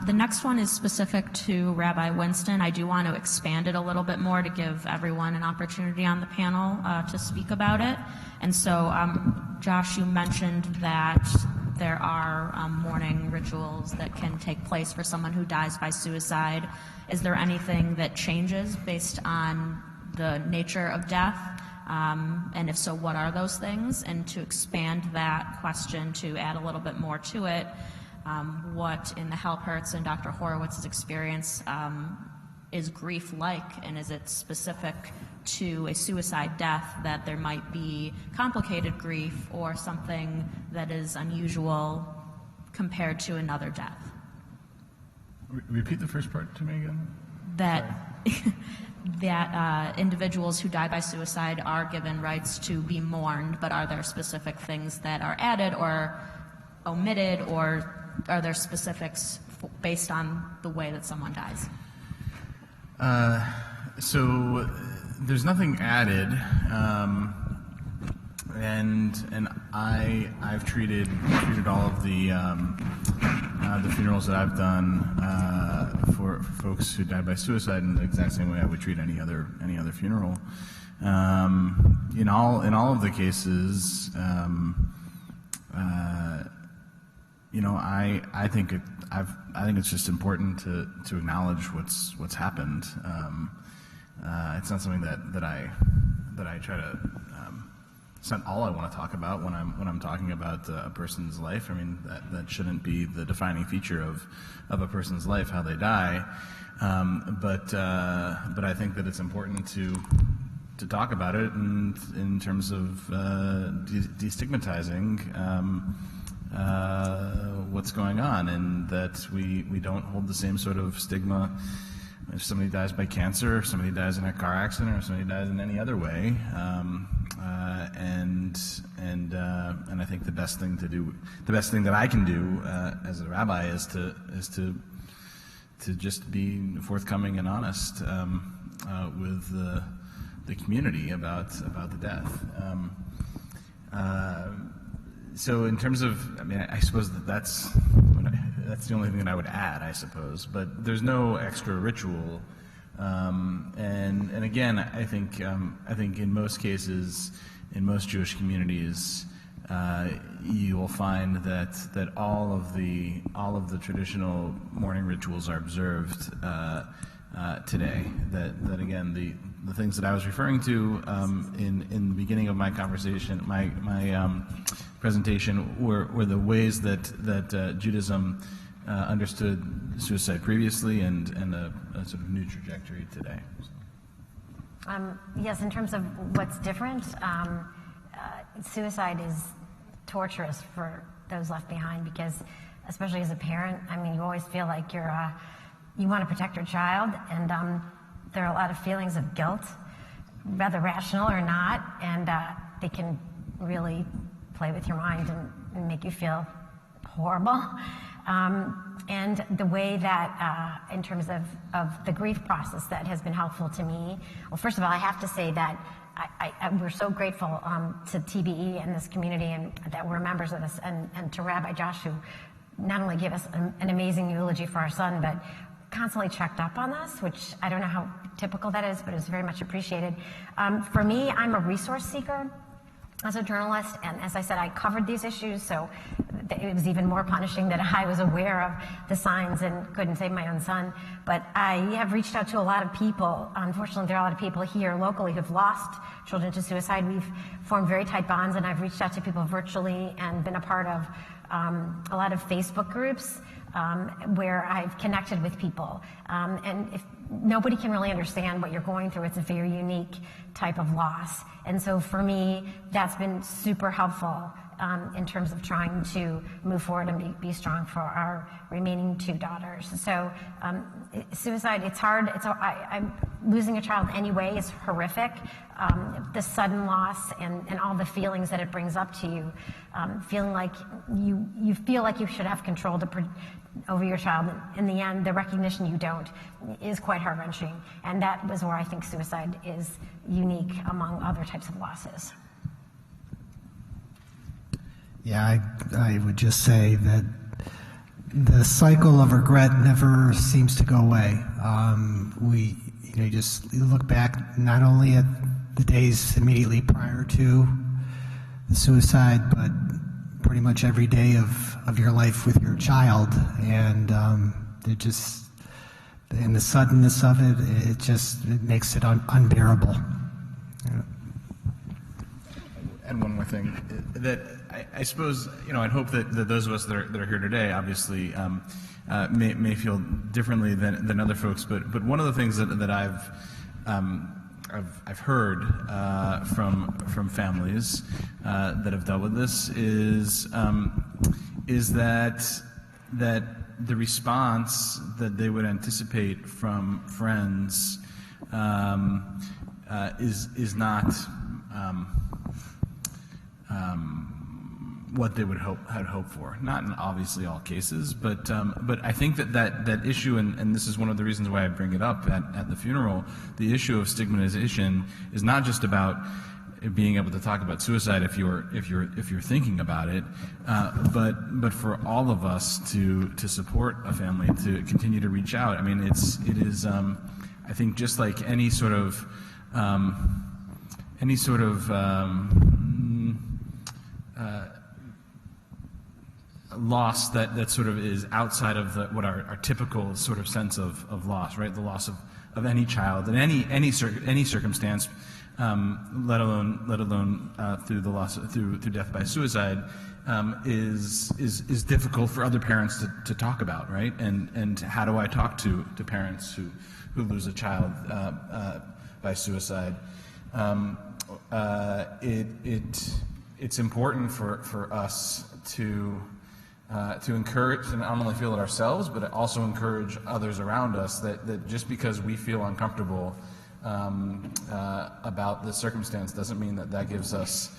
The next one is specific to Rabbi Winston. I do want to expand it a little bit more to give everyone an opportunity on the panel to speak about it. And so, Josh, you mentioned that there are mourning rituals that can take place for someone who dies by suicide. Is there anything that changes based on the nature of death? And if so, what are those things? And to expand that question, to add a little bit more to it, what in the Halpert's and Dr. Horowitz's experience is grief like, and is it specific to a suicide death that there might be complicated grief or something that is unusual compared to another death? Repeat the first part to me again. That individuals who die by suicide are given rights to be mourned, but are there specific things that are added or omitted, or are there specifics based on the way that someone dies? So there's nothing added, and I've treated all of the funerals that I've done for folks who died by suicide in the exact same way I would treat any other funeral. In all of the cases, I think it's just important to acknowledge what's happened. It's not something that I try to. It's not all I want to talk about when I'm talking about a person's life. I mean, that shouldn't be the defining feature of a person's life, how they die. But I think that it's important to talk about it in terms of destigmatizing what's going on, and that we don't hold the same sort of stigma if somebody dies by cancer, or somebody dies in a car accident, or somebody dies in any other way. And I think the best thing that I can do as a rabbi is to just be forthcoming and honest with the community about the death. So in terms of, I mean, I suppose that's the only thing that I would add, I suppose. But there's no extra ritual. And again, I think in most cases, in most Jewish communities, you will find that all of the traditional mourning rituals are observed today. That again, the things that I was referring to in the beginning of my conversation, my presentation, were the ways that Judaism understood suicide previously and a sort of new trajectory today. So. Yes, in terms of what's different, suicide is torturous for those left behind, because especially as a parent, I mean, you always feel like you want to protect your child, and there are a lot of feelings of guilt, whether rational or not, and they can really play with your mind and make you feel horrible. And the way that, in terms of the grief process, that has been helpful to me. Well, first of all, I have to say that we're so grateful to TBE and this community, and that we're members of this, and to Rabbi Josh, who not only gave us an amazing eulogy for our son, but constantly checked up on us, which I don't know how typical that is, but it's very much appreciated. For me, I'm a resource seeker as a journalist, and as I said, I covered these issues, so it was even more punishing that I was aware of the signs and couldn't save my own son. But I have reached out to a lot of people. Unfortunately, there are a lot of people here locally who've lost children to suicide. We've formed very tight bonds, and I've reached out to people virtually and been a part of a lot of Facebook groups where I've connected with people. And if nobody can really understand what you're going through, it's a very unique type of loss. And so for me, that's been super helpful in terms of trying to move forward and be strong for our remaining 2 daughters. So suicide, it's hard. I'm losing a child anyway is horrific. The sudden loss and all the feelings that it brings up to you, feeling like you feel like you should have control over your child. In the end, the recognition you don't is quite heart-wrenching. And that was where I think suicide is unique among other types of losses. Yeah, I would just say that the cycle of regret never seems to go away. You just look back not only at the days immediately prior to the suicide, but pretty much every day of your life with your child, and and the suddenness of it makes it unbearable. Yeah. And one more thing, that I suppose, I'd hope that those of us that are here today, obviously, may feel differently than other folks. But one of the things that I've heard from families that have dealt with this is that the response that they would anticipate from friends is not what they had hoped for. Not in obviously all cases, but I think that issue, and this is one of the reasons why I bring it up at the funeral. The issue of stigmatization is not just about being able to talk about suicide if you're thinking about it, but for all of us to support a family, to continue to reach out. I mean, it is I think just like any sort of loss that sort of is outside of what our typical sort of sense of loss, right? The loss of any child in any circumstance, let alone through the loss through death by suicide, is difficult for other parents to talk about, right? And how do I talk to parents who lose a child by suicide? It's important for us to encourage and not only feel it ourselves, but also encourage others around us that just because we feel uncomfortable about the circumstance doesn't mean that gives us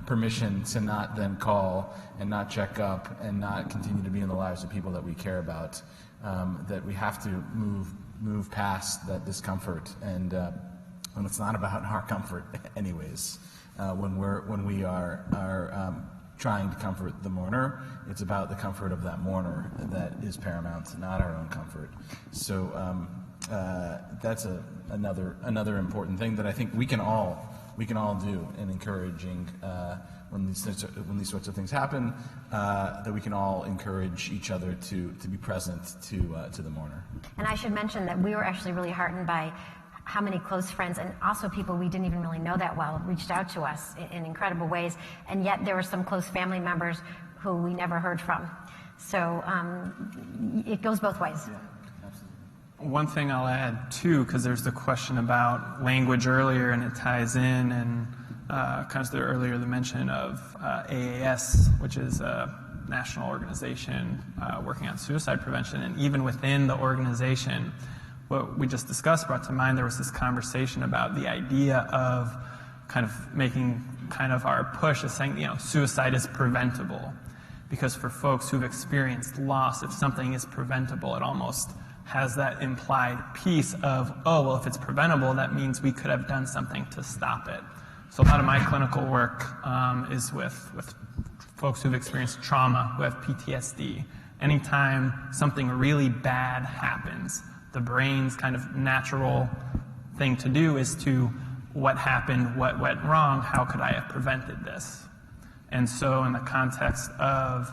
permission to not then call and not check up and not continue to be in the lives of people that we care about. That we have to move past that discomfort, and it's not about our comfort anyways. When we are trying to comfort the mourner, it's about the comfort of that mourner that is paramount, not our own comfort. So that's another important thing that I think we can all do in encouraging when these sorts of things happen, that we can all encourage each other to be present to the mourner. And I should mention that we were actually really heartened by how many close friends and also people we didn't even really know that well reached out to us in incredible ways, and yet there were some close family members who we never heard from. So it goes both ways. Yeah, absolutely. One thing I'll add too, because there's the question about language earlier, and it ties in, and kind of earlier the mention of AAS, which is a national organization working on suicide prevention, and even within the organization, what we just discussed brought to mind, there was this conversation about the idea of kind of making kind of our push as saying, suicide is preventable. Because for folks who've experienced loss, if something is preventable, it almost has that implied piece of, oh, well, if it's preventable, that means we could have done something to stop it. So a lot of my clinical work is with folks who've experienced trauma, who have PTSD. Anytime something really bad happens, the brain's kind of natural thing to do is to, what happened, what went wrong, how could I have prevented this? And so in the context of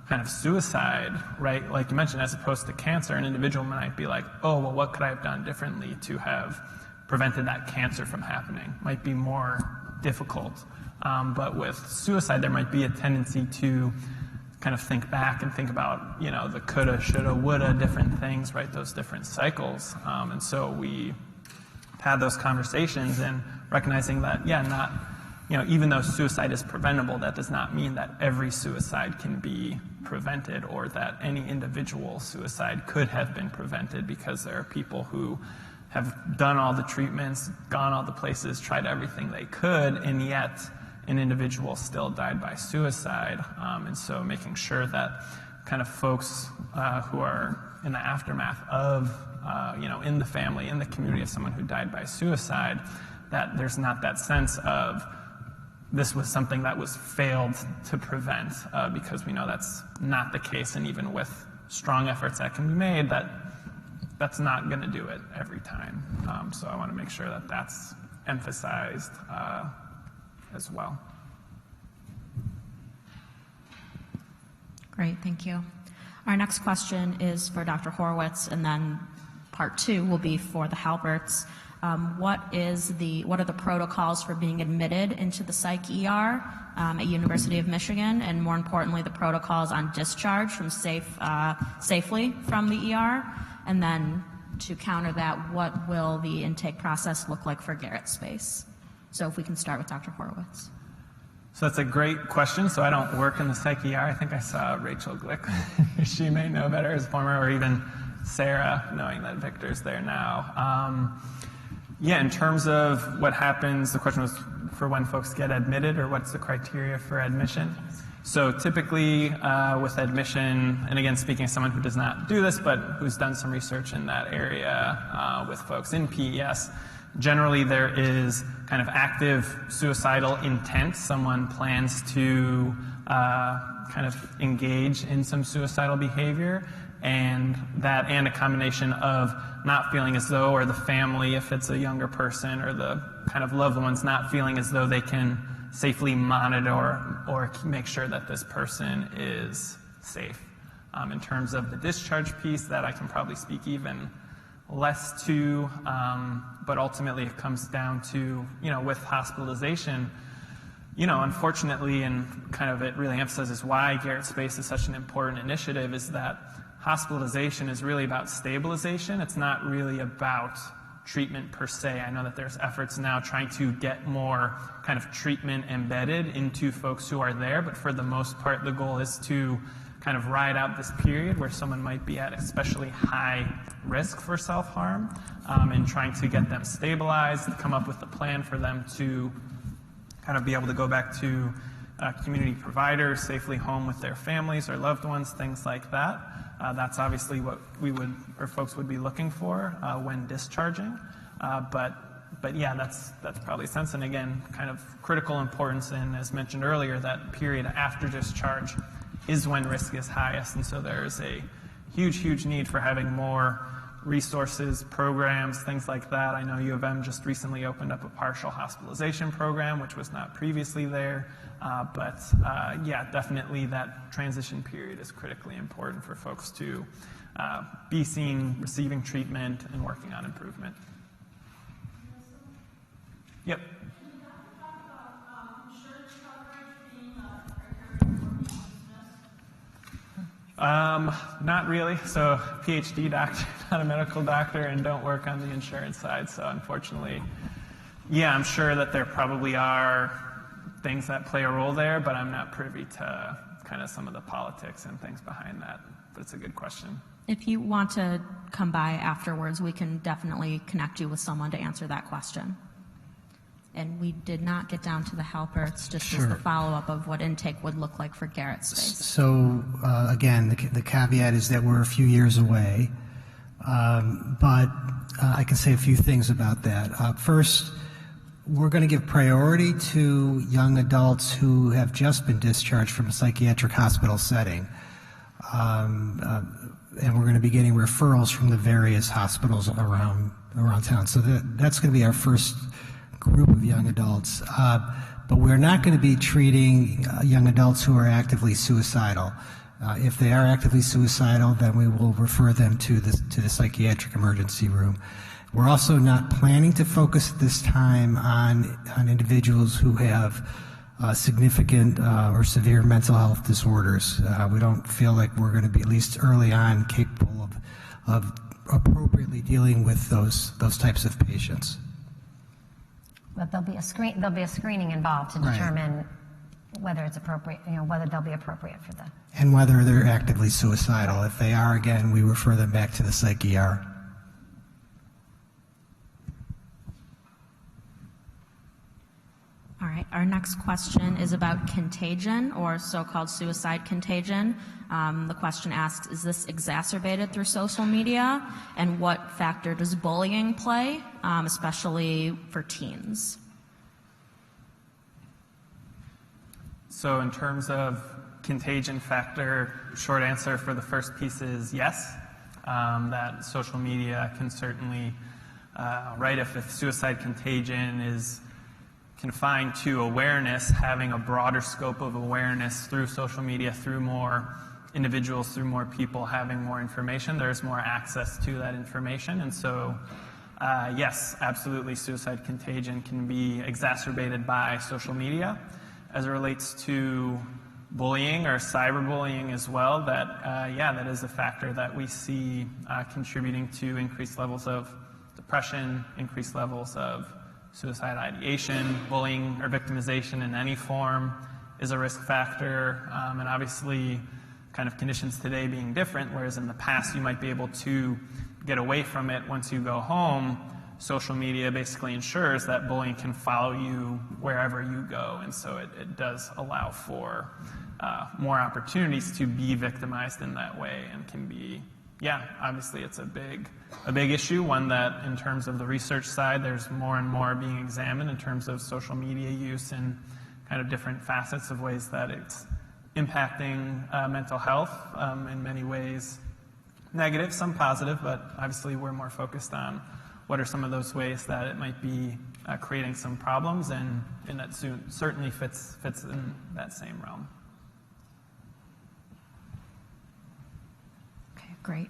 kind of suicide, right, like you mentioned, as opposed to cancer, an individual might be like, oh, well, what could I have done differently to have prevented that cancer from happening? Might be more difficult. But with suicide, there might be a tendency to kind of think back and think about, the coulda, shoulda, woulda, different things, right, those different cycles. And so we had those conversations and recognizing that, even though suicide is preventable, that does not mean that every suicide can be prevented or that any individual suicide could have been prevented, because there are people who have done all the treatments, gone all the places, tried everything they could, and yet an individual still died by suicide. And so making sure that kind of folks who are in the aftermath of, in the family, in the community of someone who died by suicide, that there's not that sense of this was something that was failed to prevent, because we know that's not the case, and even with strong efforts that can be made, that's not going to do it every time. So I want to make sure that that's emphasized as well. Great, thank you. Our next question is for Dr. Horwitz, and then part 2 will be for the Halberts. What are the protocols for being admitted into the psych ER at University of Michigan, and more importantly, the protocols on discharge from safely from the ER? And then to counter that, what will the intake process look like for Garrett Space? So if we can start with Dr. Horwitz. So that's a great question. So I don't work in the psych ER. I think I saw Rachel Glick. She may know better as former, or even Sarah, knowing that Victor's there now. In terms of what happens, the question was for when folks get admitted, or what's the criteria for admission. So typically with admission, and again, speaking as someone who does not do this, but who's done some research in that area with folks in PES, generally there is kind of active suicidal intent. Someone plans to kind of engage in some suicidal behavior, and a combination of not feeling as though, or the family, if it's a younger person, or the kind of loved ones, not feeling as though they can safely monitor or make sure that this person is safe. In terms of the discharge piece, that I can probably speak even less to, but ultimately it comes down to, with hospitalization, unfortunately, and kind of it really emphasizes why Garrett Space is such an important initiative, is that hospitalization is really about stabilization. It's not really about treatment per se. I know that there's efforts now trying to get more kind of treatment embedded into folks who are there, but for the most part, the goal is to kind of ride out this period where someone might be at especially high risk for self-harm, and trying to get them stabilized, come up with a plan for them to kind of be able to go back to community providers, safely home with their families or loved ones, things like that. That's obviously what we would, or folks would be looking for when discharging. But yeah, that's probably a sense. And again, kind of critical importance in, as mentioned earlier, that period after discharge is when risk is highest. And so there's a huge need for having more resources, programs, things like that. I know U of M just recently opened up a partial hospitalization program, which was not previously there. But definitely that transition period is critically important for folks to be seen, receiving treatment, and working on improvement. Yep. Not really. So PhD doctor, not a medical doctor, and don't work on the insurance side. So unfortunately, I'm sure that there probably are things that play a role there, but I'm not privy to kind of some of the politics and things behind that. But it's a good question. If you want to come by afterwards, we can definitely connect you with someone to answer that question. And we did not get down to the Halberts, just as the follow-up of what intake would look like for Garrett Space. So again, the caveat is that we're a few years away, but I can say a few things about that. First, we're going to give priority to young adults who have just been discharged from a psychiatric hospital setting. And we're going to be getting referrals from the various hospitals around town. So that's going to be our first group of young adults. But we're not going to be treating young adults who are actively suicidal. If they are actively suicidal, then we will refer them to the psychiatric emergency room. We're also not planning to focus at this time on individuals who have significant or severe mental health disorders. We don't feel like we're going to be, at least early on, capable of appropriately dealing with those types of patients. But there'll be a screening involved to Right. determine whether it's appropriate, whether they'll be appropriate for the. And whether they're actively suicidal. If they are, again, we refer them back to the psych ER. All right, our next question is about contagion, or so-called suicide contagion. The question asks, is this exacerbated through social media? And what factor does bullying play, especially for teens? So in terms of contagion factor, short answer for the first piece is yes, that social media can certainly, right, if suicide contagion is confined to awareness, having a broader scope of awareness through social media, through more individuals, through more people having more information, there's more access to that information. And so, yes, absolutely, suicide contagion can be exacerbated by social media. As it relates to bullying or cyberbullying as well, that is a factor that we see contributing to increased levels of depression, increased levels of suicide ideation. Bullying or victimization in any form is a risk factor, and obviously kind of conditions today being different, whereas in the past you might be able to get away from it once you go home. Social media basically ensures that bullying can follow you wherever you go, and so it does allow for more opportunities to be victimized in that way, and can be, obviously it's a big issue, one that in terms of the research side, there's more and more being examined in terms of social media use and kind of different facets of ways that it's impacting mental health, in many ways negative, some positive, but obviously we're more focused on what are some of those ways that it might be creating some problems, and that certainly fits in that same realm. Okay, great.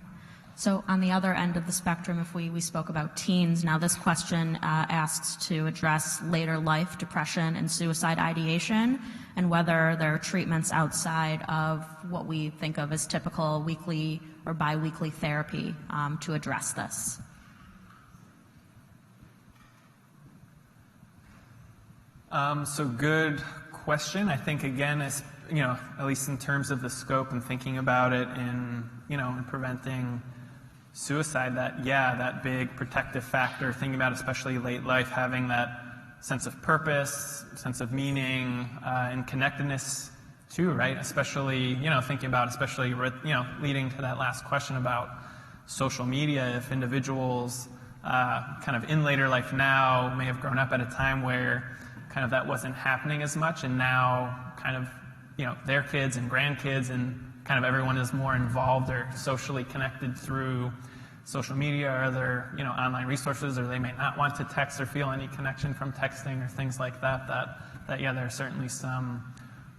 So on the other end of the spectrum, if we spoke about teens, now this question asks to address later life depression and suicide ideation, and whether there are treatments outside of what we think of as typical weekly or biweekly therapy to address this. So good question. I think, again, as, at least in terms of the scope and thinking about it in preventing suicide, that big protective factor, thinking about especially late life, having that sense of purpose, sense of meaning, and connectedness too, right? Especially, thinking about, especially, leading to that last question about social media, if individuals kind of in later life now may have grown up at a time where kind of that wasn't happening as much, and now kind of, their kids and grandkids and kind of everyone is more involved or socially connected through social media or other, online resources, or they may not want to text or feel any connection from texting or things like that, there are certainly some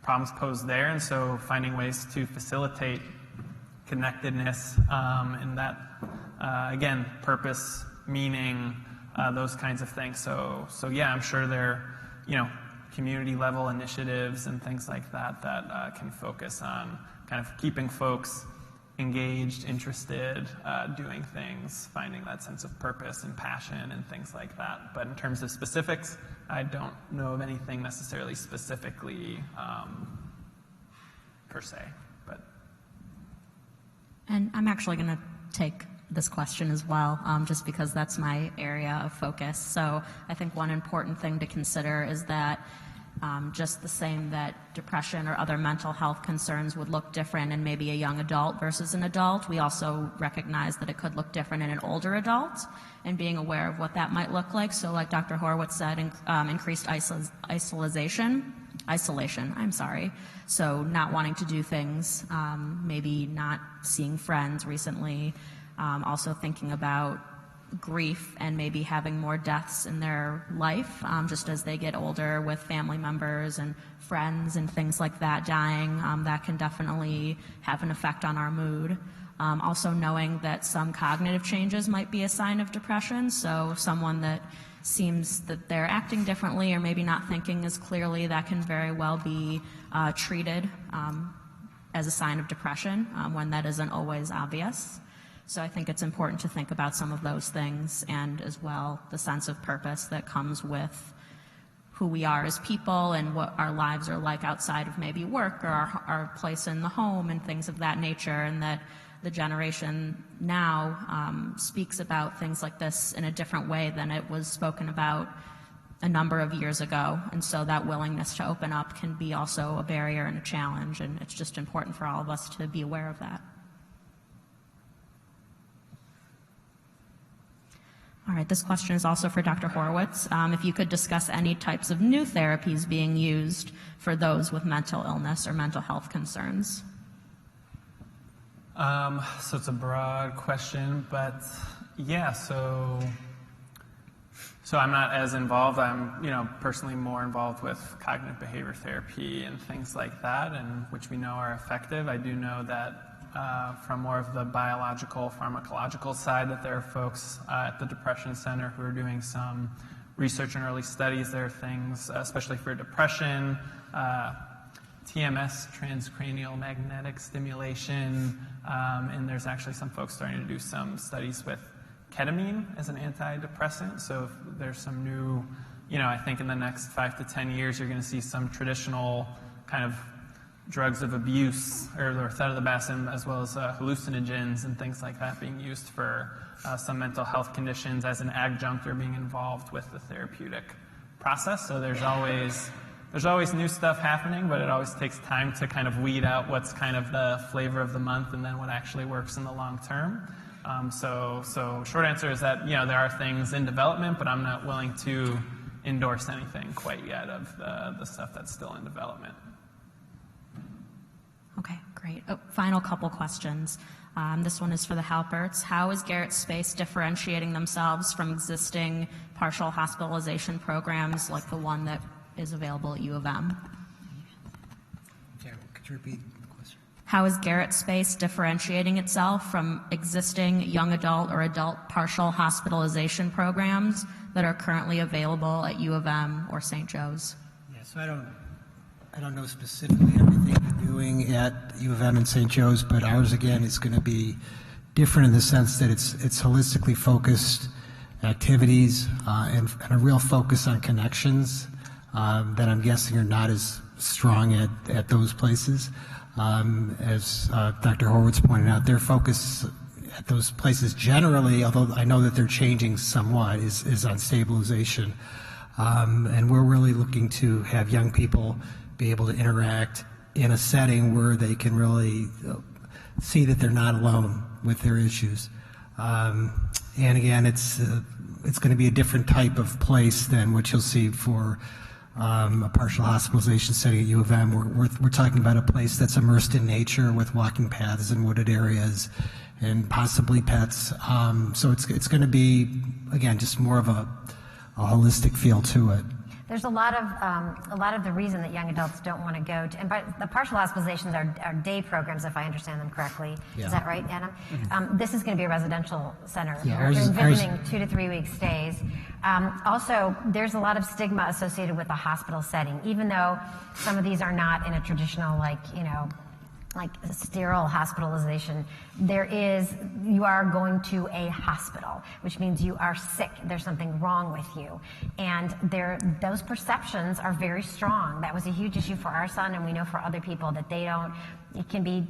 problems posed there. And so finding ways to facilitate connectedness, and that, again, purpose, meaning, those kinds of things. So I'm sure there community level initiatives and things like that can focus on kind of keeping folks engaged, interested, doing things, finding that sense of purpose and passion and things like that. But in terms of specifics, I don't know of anything necessarily specifically per se. And I'm actually going to take this question as well, just because that's my area of focus. So I think one important thing to consider is that just the same that depression or other mental health concerns would look different in maybe a young adult versus an adult, we also recognize that it could look different in an older adult, and being aware of what that might look like. So like Dr. Horwitz said, increased isolation. So not wanting to do things, maybe not seeing friends recently, also thinking about grief and maybe having more deaths in their life, just as they get older, with family members and friends and things like that dying. That can definitely have an effect on our mood. Also knowing that some cognitive changes might be a sign of depression. So someone that seems that they're acting differently or maybe not thinking as clearly, that can very well be treated as a sign of depression when that isn't always obvious. So I think it's important to think about some of those things, and as well the sense of purpose that comes with who we are as people and what our lives are like outside of maybe work or our place in the home and things of that nature, and that the generation now speaks about things like this in a different way than it was spoken about a number of years ago. And so that willingness to open up can be also a barrier and a challenge, and it's just important for all of us to be aware of that. All right, this question is also for Dr. Horwitz. If you could discuss any types of new therapies being used for those with mental illness or mental health concerns. So it's a broad question, but yeah, so I'm not as involved. I'm, personally more involved with cognitive behavior therapy and things like that, and which we know are effective. I do know that from more of the biological, pharmacological side, that there are folks at the Depression Center who are doing some research and early studies. There are things, especially for depression, TMS, transcranial magnetic stimulation, and there's actually some folks starting to do some studies with ketamine as an antidepressant. So if there's some new, I think in the next 5 to 10 years, you're going to see some traditional kind of drugs of abuse, or thetothebasm, as well as hallucinogens and things like that being used for some mental health conditions as an adjunct or being involved with the therapeutic process. So there's always new stuff happening, but it always takes time to kind of weed out what's kind of the flavor of the month and then what actually works in the long term. So short answer is that, there are things in development, but I'm not willing to endorse anything quite yet of the stuff that's still in development. Okay, great. Final couple questions. This one is for the Halperts. How is Garrett Space differentiating themselves from existing partial hospitalization programs like the one that is available at U of M? Yeah, could you repeat the question? How is Garrett Space differentiating itself from existing young adult or adult partial hospitalization programs that are currently available at U of M or St. Joe's? Yeah, so I don't know specifically everything they're doing at U of M and St. Joe's, but ours, again, is going to be different in the sense that it's holistically focused activities and a real focus on connections that I'm guessing are not as strong at those places. As Dr. Horwitz pointed out, their focus at those places generally, although I know that they're changing somewhat, is on stabilization. And we're really looking to have young people be able to interact in a setting where they can really see that they're not alone with their issues. And again, it's going to be a different type of place than what you'll see for a partial hospitalization setting at U of M. We're talking about a place that's immersed in nature with walking paths and wooded areas and possibly pets. So it's going to be, again, just more of a holistic feel to it. There's a lot of the reason that young adults don't want to go to, and by the partial hospitalizations are day programs, if I understand them correctly. Yeah. Is that right, Adam? Mm-hmm. This is going to be a residential center. Yeah, We're envisioning 2 to 3 week stays. Also, there's a lot of stigma associated with the hospital setting, even though some of these are not in a traditional, like sterile hospitalization. You are going to a hospital, which means you are sick. There's something wrong with you. And those perceptions are very strong. That was a huge issue for our son, and we know for other people that it can be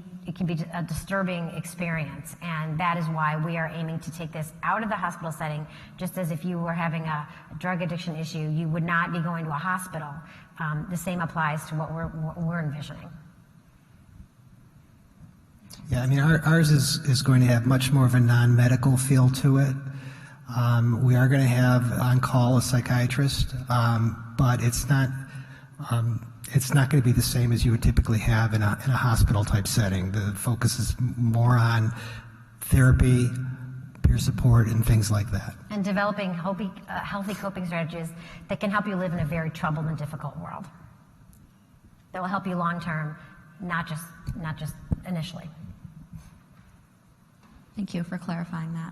a disturbing experience. And that is why we are aiming to take this out of the hospital setting, just as if you were having a drug addiction issue, you would not be going to a hospital. The same applies to what we're envisioning. Yeah, I mean, ours is going to have much more of a non-medical feel to it. We are going to have on call a psychiatrist, but it's not going to be the same as you would typically have in a hospital type setting. The focus is more on therapy, peer support, and things like that. And developing healthy coping strategies that can help you live in a very troubled and difficult world. That will help you long term, not just initially. Thank you for clarifying that.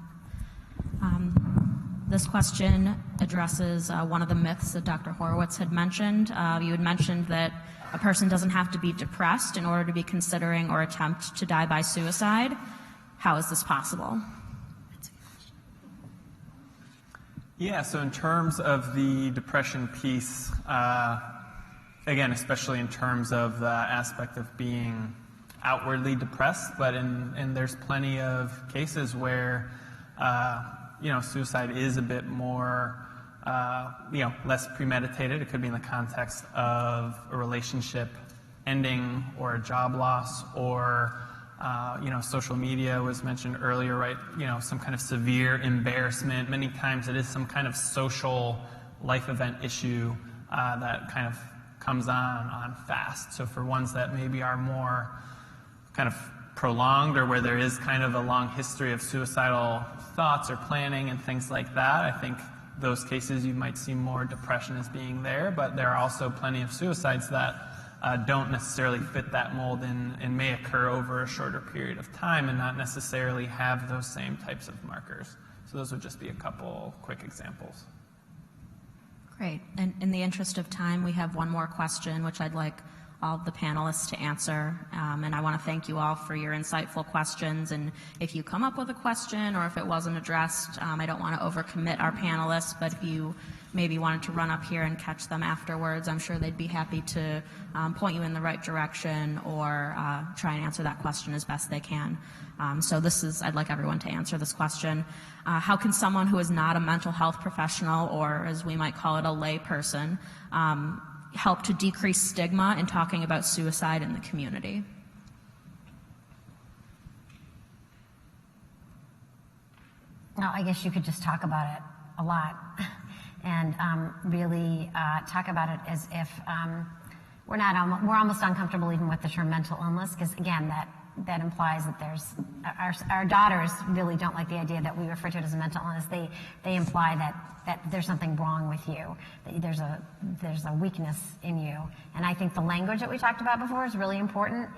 This question addresses one of the myths that Dr. Horwitz had mentioned. You had mentioned that a person doesn't have to be depressed in order to be considering or attempt to die by suicide. How is this possible? Yeah, so in terms of the depression piece, again, especially in terms of the aspect of being outwardly depressed, but and there's plenty of cases where suicide is a bit more less premeditated. It could be in the context of a relationship ending or a job loss, or social media was mentioned earlier, right? Some kind of severe embarrassment. Many times it is some kind of social life event issue that kind of comes on fast. So for ones that maybe are more kind of prolonged, or where there is kind of a long history of suicidal thoughts or planning and things like that, I think those cases you might see more depression as being there, but there are also plenty of suicides that don't necessarily fit that mold and may occur over a shorter period of time and not necessarily have those same types of markers. So those would just be a couple quick examples. Great. And in the interest of time, we have one more question, which I'd like all of the panelists to answer. And I want to thank you all for your insightful questions. And if you come up with a question or if it wasn't addressed, I don't want to overcommit our panelists, but if you maybe wanted to run up here and catch them afterwards, I'm sure they'd be happy to point you in the right direction or try and answer that question as best they can. So I'd like everyone to answer this question. How can someone who is not a mental health professional, or as we might call it, a lay person, help to decrease stigma in talking about suicide in the community? Well, I guess you could just talk about it a lot and really talk about it as if we're almost uncomfortable even with the term mental illness, because again, that implies that our daughters really don't like the idea that we refer to it as a mental illness. They imply that there's something wrong with you, that there's a weakness in you. And I think the language that we talked about before is really important,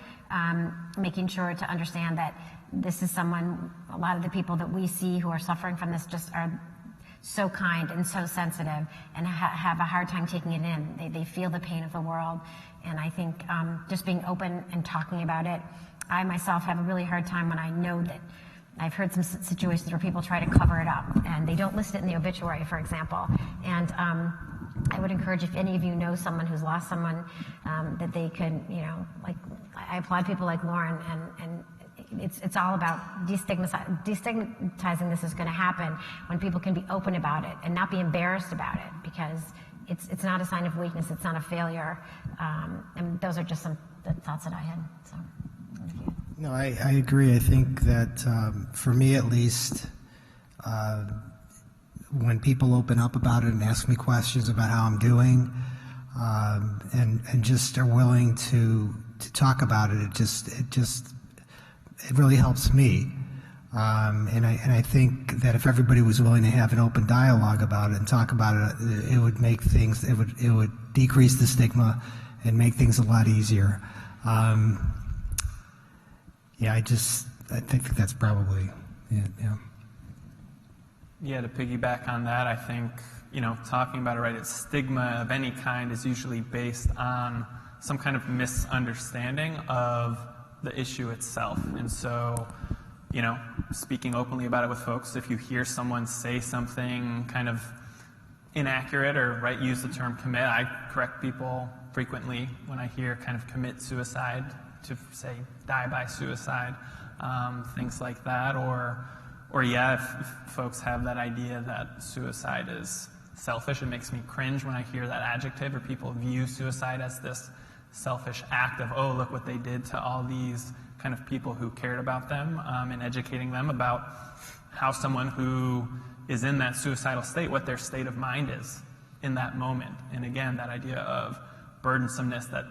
making sure to understand that this is someone, a lot of the people that we see who are suffering from this just are so kind and so sensitive and have a hard time taking it in. They feel the pain of the world. And I think just being open and talking about it. I myself have a really hard time when I know that I've heard some situations where people try to cover it up and they don't list it in the obituary, for example. And I would encourage, if any of you know someone who's lost someone, that they could, I applaud people like Lauren, and it's all about destigmatizing this is going to happen when people can be open about it and not be embarrassed about it, because it's not a sign of weakness, it's not a failure. And those are just some thoughts that I had. So. No, I agree. I think that for me at least, when people open up about it and ask me questions about how I'm doing, and just are willing to talk about it, it really helps me. And I think that if everybody was willing to have an open dialogue about it and talk about it, it would make things, it would decrease the stigma and make things a lot easier. I think that's probably it, yeah. Yeah, to piggyback on that, I think, talking about it, right, it's stigma of any kind is usually based on some kind of misunderstanding of the issue itself. And so, speaking openly about it with folks, if you hear someone say something kind of inaccurate or, right, use the term commit, I correct people frequently when I hear kind of commit suicide to say die by suicide, things like that. Or if folks have that idea that suicide is selfish, it makes me cringe when I hear that adjective, or people view suicide as this selfish act of, oh, look what they did to all these kind of people who cared about them, and educating them about how someone who is in that suicidal state, what their state of mind is in that moment. And again, that idea of burdensomeness, that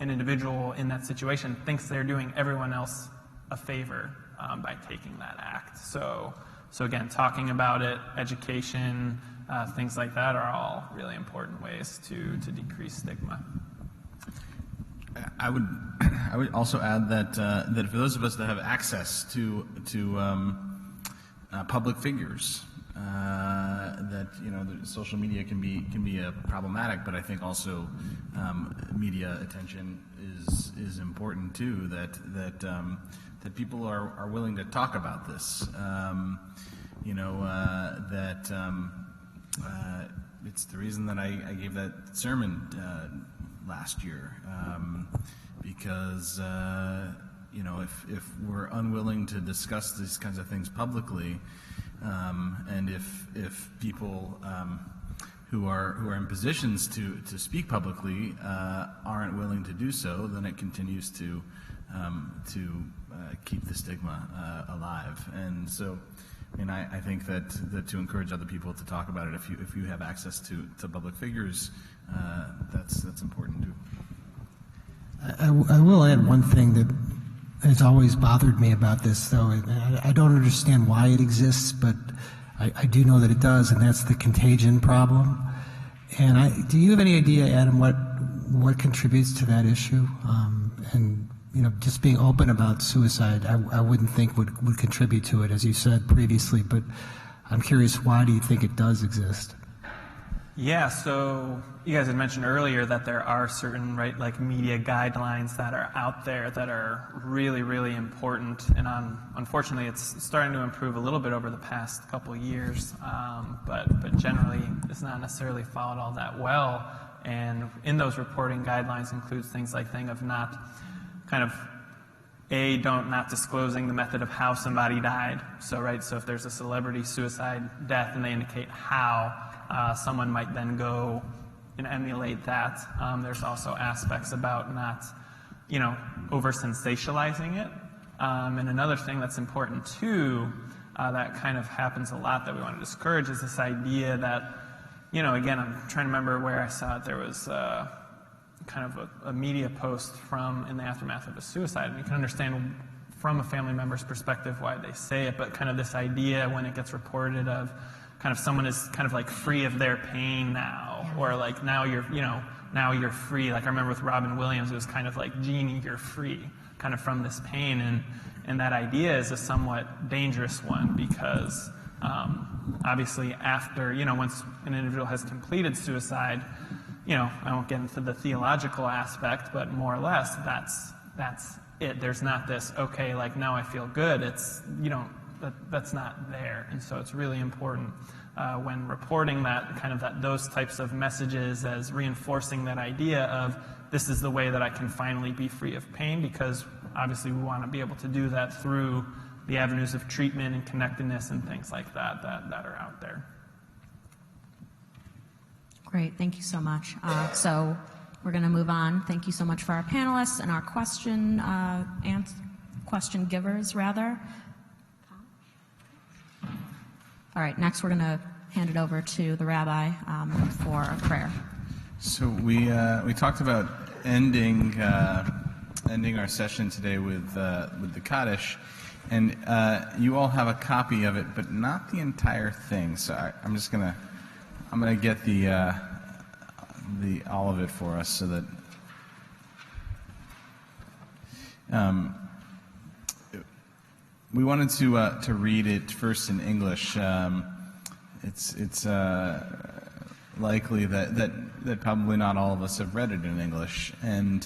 an individual in that situation thinks they're doing everyone else a favor by taking that act. So again, talking about it, education, things like that are all really important ways to decrease stigma. I would also add that for those of us that have access to public figures, that the social media can be problematic, but I think also media attention is important too. That people are willing to talk about this. It's the reason that I gave that sermon last year, because if we're unwilling to discuss these kinds of things publicly, and if people who are in positions to speak publicly aren't willing to do so, then it continues to keep the stigma alive. And so, I think that to encourage other people to talk about it, if you have access to public figures, that's important too. I will add one thing that has always bothered me about this, though. I don't understand why it exists, but I do know that it does, and that's the contagion problem. And do you have any idea, Adam, what contributes to that issue? And just being open about suicide, I wouldn't think would contribute to it, as you said previously. But I'm curious, why do you think it does exist? Yeah, so you guys had mentioned earlier that there are certain, media guidelines that are out there that are really, really important. And unfortunately, it's starting to improve a little bit over the past couple of years, but generally it's not necessarily followed all that well. And in those reporting guidelines includes things like of not not disclosing the method of how somebody died. So if there's a celebrity suicide death and they indicate how, someone might then go and emulate that. There's also aspects about not, over sensationalizing it. And another thing that's important too, that kind of happens a lot that we want to discourage is this idea that, again, I'm trying to remember where I saw it. There was a media post in the aftermath of a suicide, and you can understand from a family member's perspective why they say it, but this idea when it gets reported of someone is free of their pain now, or now you're free. I remember with Robin Williams, it was Jeannie, you're free, from this pain, and that idea is a somewhat dangerous one because obviously after, once an individual has completed suicide, I won't get into the theological aspect, but more or less that's it. There's not this, okay, now I feel good. It's, that's not there. And so it's really important when reporting that those types of messages as reinforcing that idea of this is the way that I can finally be free of pain, because obviously we want to be able to do that through the avenues of treatment and connectedness and things like that are out there. Great, thank you so much. So we're going to move on. Thank you so much for our panelists and our question givers, rather. All right, next we're going to hand it over to the rabbi for a prayer. So we talked about ending our session today with the Kaddish, and you all have a copy of it, but not the entire thing. So I'm gonna get the all of it for us so that. We wanted to read it first in English. It's likely that probably not all of us have read it in English, and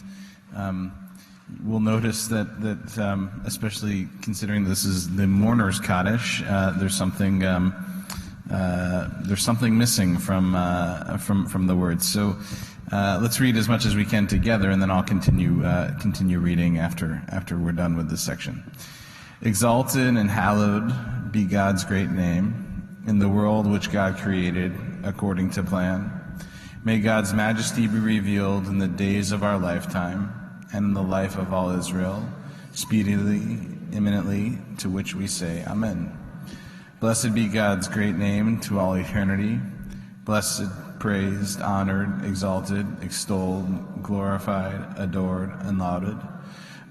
we'll notice that especially considering this is the mourner's Kaddish, there's something missing from the words. So let's read as much as we can together, and then I'll continue reading after we're done with this section. Exalted and hallowed be God's great name in the world which God created according to plan. May God's majesty be revealed in the days of our lifetime and in the life of all Israel, speedily, imminently, to which we say Amen. Blessed be God's great name to all eternity. Blessed, praised, honored, exalted, extolled, glorified, adored, and lauded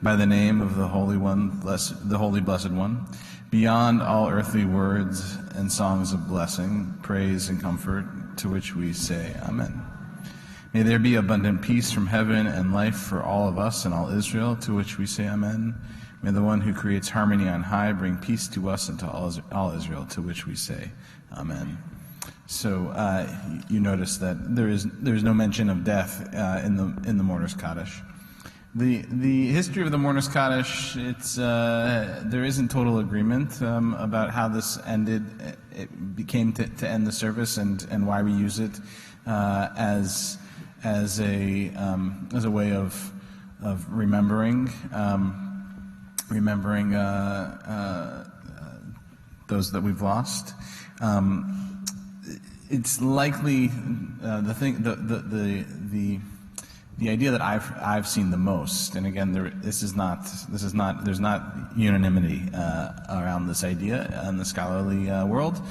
by the name of the Holy One, the Holy Blessed One, beyond all earthly words and songs of blessing, praise, and comfort, to which we say Amen. May there be abundant peace from heaven and life for all of us and all Israel, to which we say Amen. May the one who creates harmony on high bring peace to us and to all Israel, to which we say Amen. So you notice that there's no mention of death in the mourner's Kaddish. The history of the mourner's Kaddish, there isn't total agreement about how this ended it came to end the service, and why we use it as a way of remembering those that we've lost. It's likely the idea that I've seen the most, and again, there's not unanimity around this idea in the scholarly world,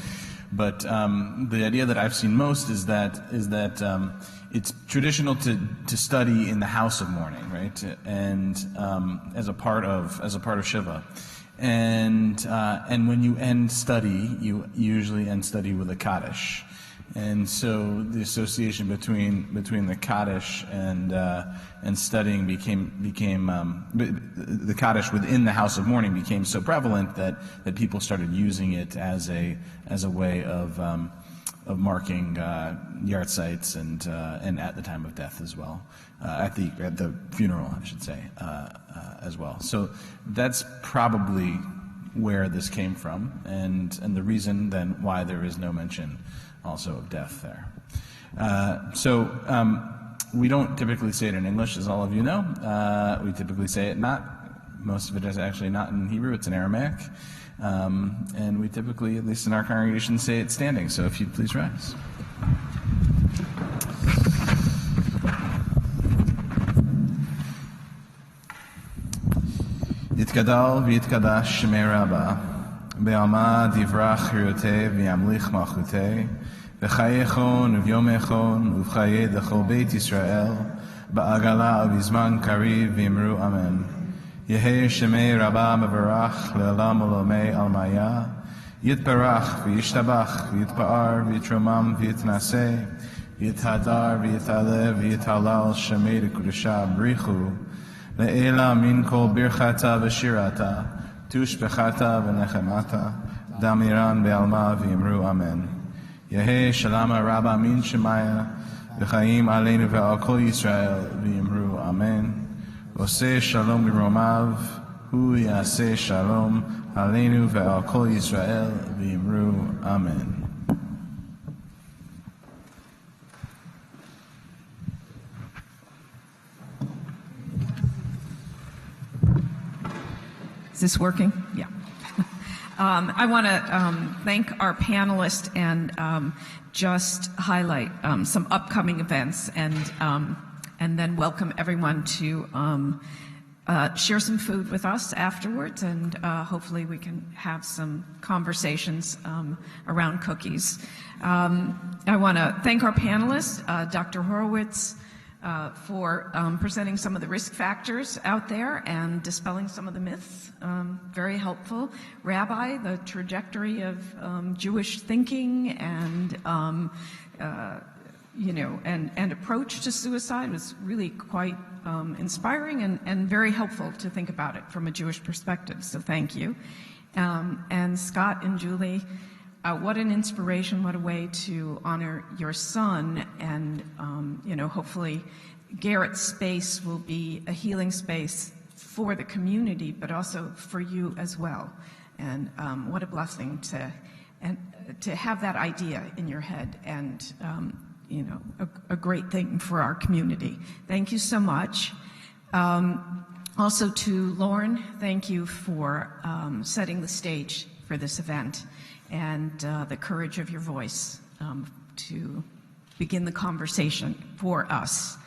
but the idea that I've seen most is that it's traditional to study in the house of mourning, right, and as a part of Shiva. And when you end study, you usually end study with a Kaddish. And so the association between the Kaddish and studying became the Kaddish within the house of mourning became so prevalent that people started using it as a way of marking yard sites and at the time of death as well, at the funeral, I should say, as well. So that's probably where this came from, and the reason then why there is no mention also of death there. So we don't typically say it in English, as all of you know. We typically say it most of it is actually not in Hebrew, it's in Aramaic. And we typically, at least in our congregation, say it standing. So if you'd please rise. Yitkadal v'yitkadash shemei Rabba, be'alma divrach chirotei v'yamlich malchutei, v'chayechon uv'yomechon uv'chaye d'chol Beit Yisrael, ba'agala uv'izman kariv v'imru amen. Yehei shemei Rabba mevarach le'olam olomei almaya, yitparach v'yishtabach v'yitpa'ar v'yitromam v'yitnaseh, v'yithadar v'yithalev v'yithalal shemei d'kudusha brichu, Le'ela min kol birchata v'shirata, tushbechata v'nechemata, damiran be'alma v'yimru amen. Yehei shalama rabba min shemaya, v'chaim aleinu ve'al kol Yisrael v'yimru amen. Oseh shalom b'romav, hu yaseh shalom aleinu ve'al kol Yisrael v'yimru amen. Is this working? Yeah. I want to thank our panelists and just highlight some upcoming events and then welcome everyone to share some food with us afterwards, and hopefully we can have some conversations around cookies. I want to thank our panelists, Dr. Horowitz, for presenting some of the risk factors out there and dispelling some of the myths. Very helpful. Rabbi, the trajectory of Jewish thinking and and approach to suicide was really quite inspiring and very helpful to think about it from a Jewish perspective. So thank you. And Scott and Julie, what an inspiration, what a way to honor your son. And, hopefully Garrett's space will be a healing space for the community, but also for you as well. And what a blessing to have that idea in your head, and, a great thing for our community. Thank you so much. Also to Lauren, thank you for setting the stage for this event, and the courage of your voice to begin the conversation for us.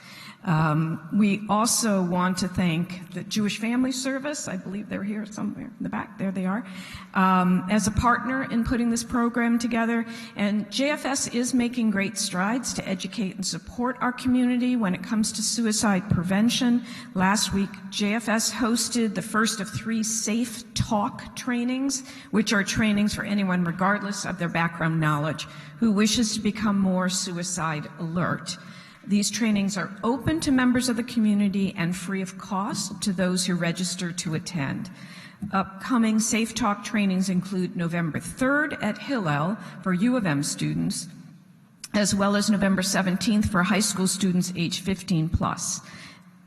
We also want to thank the Jewish Family Service. I believe they're here somewhere in the back. There they are. As a partner in putting this program together. And JFS is making great strides to educate and support our community when it comes to suicide prevention. Last week, JFS hosted the first of 3 Safe Talk trainings, which are trainings for anyone, regardless of their background knowledge, who wishes to become more suicide alert. These trainings are open to members of the community and free of cost to those who register to attend. Upcoming Safe Talk trainings include November 3rd at Hillel for U of M students, as well as November 17th for high school students age 15 plus.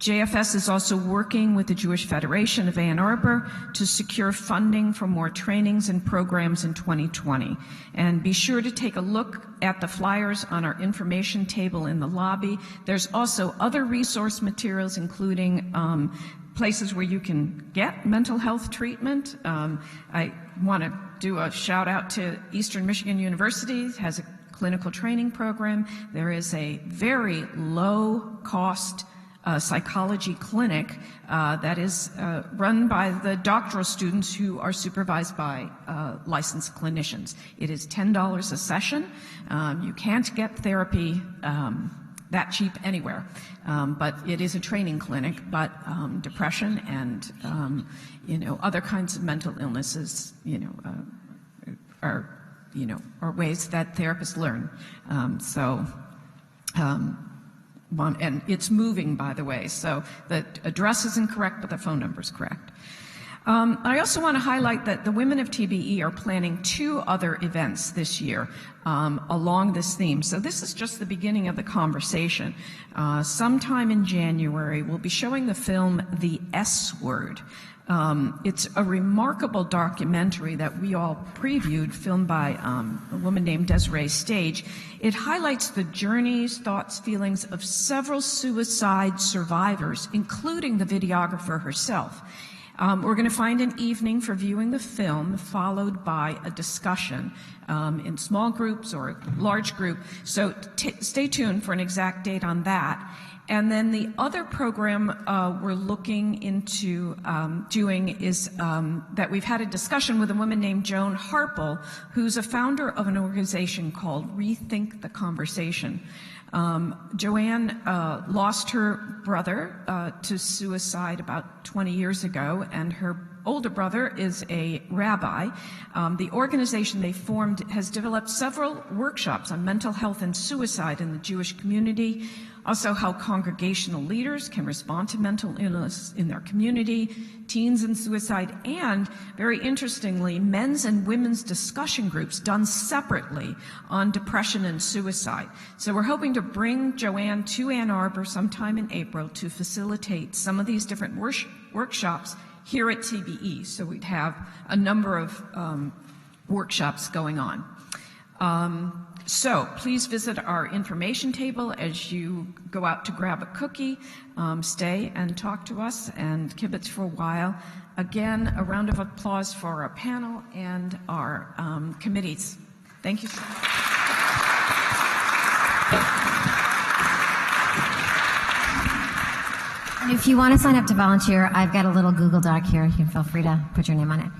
JFS is also working with the Jewish Federation of Ann Arbor to secure funding for more trainings and programs in 2020. And be sure to take a look at the flyers on our information table in the lobby. There's also other resource materials, including places where you can get mental health treatment. I want to do a shout out to Eastern Michigan University. It has a clinical training program. There is a very low cost psychology clinic that is run by the doctoral students who are supervised by licensed clinicians. It is $10 a session. You can't get therapy that cheap anywhere, but it is a training clinic. But depression and other kinds of mental illnesses, are ways that therapists learn. And it's moving, by the way, so the address isn't correct, but the phone number is correct. I also want to highlight that the Women of TBE are planning 2 other events this year along this theme. So this is just the beginning of the conversation. Sometime in January, we'll be showing the film The S Word. It's a remarkable documentary that we all previewed, filmed by a woman named Desiree Stage. It highlights the journeys, thoughts, feelings of several suicide survivors, including the videographer herself. We're going to find an evening for viewing the film, followed by a discussion in small groups or a large group. So stay tuned for an exact date on that. And then the other program we're looking into doing is that we've had a discussion with a woman named Joan Harple, who's a founder of an organization called Rethink the Conversation. Joanne lost her brother to suicide about 20 years ago, and her older brother is a rabbi. The organization they formed has developed several workshops on mental health and suicide in the Jewish community, also how congregational leaders can respond to mental illness in their community, teens and suicide, and, very interestingly, men's and women's discussion groups done separately on depression and suicide. So we're hoping to bring Joanne to Ann Arbor sometime in April to facilitate some of these different workshops here at TBE. So we'd have a number of workshops going on. So please visit our information table as you go out to grab a cookie, stay and talk to us and kibitz for a while. Again, a round of applause for our panel and our committees. Thank you so much. And if you want to sign up to volunteer, I've got a little Google Doc here. You can feel free to put your name on it.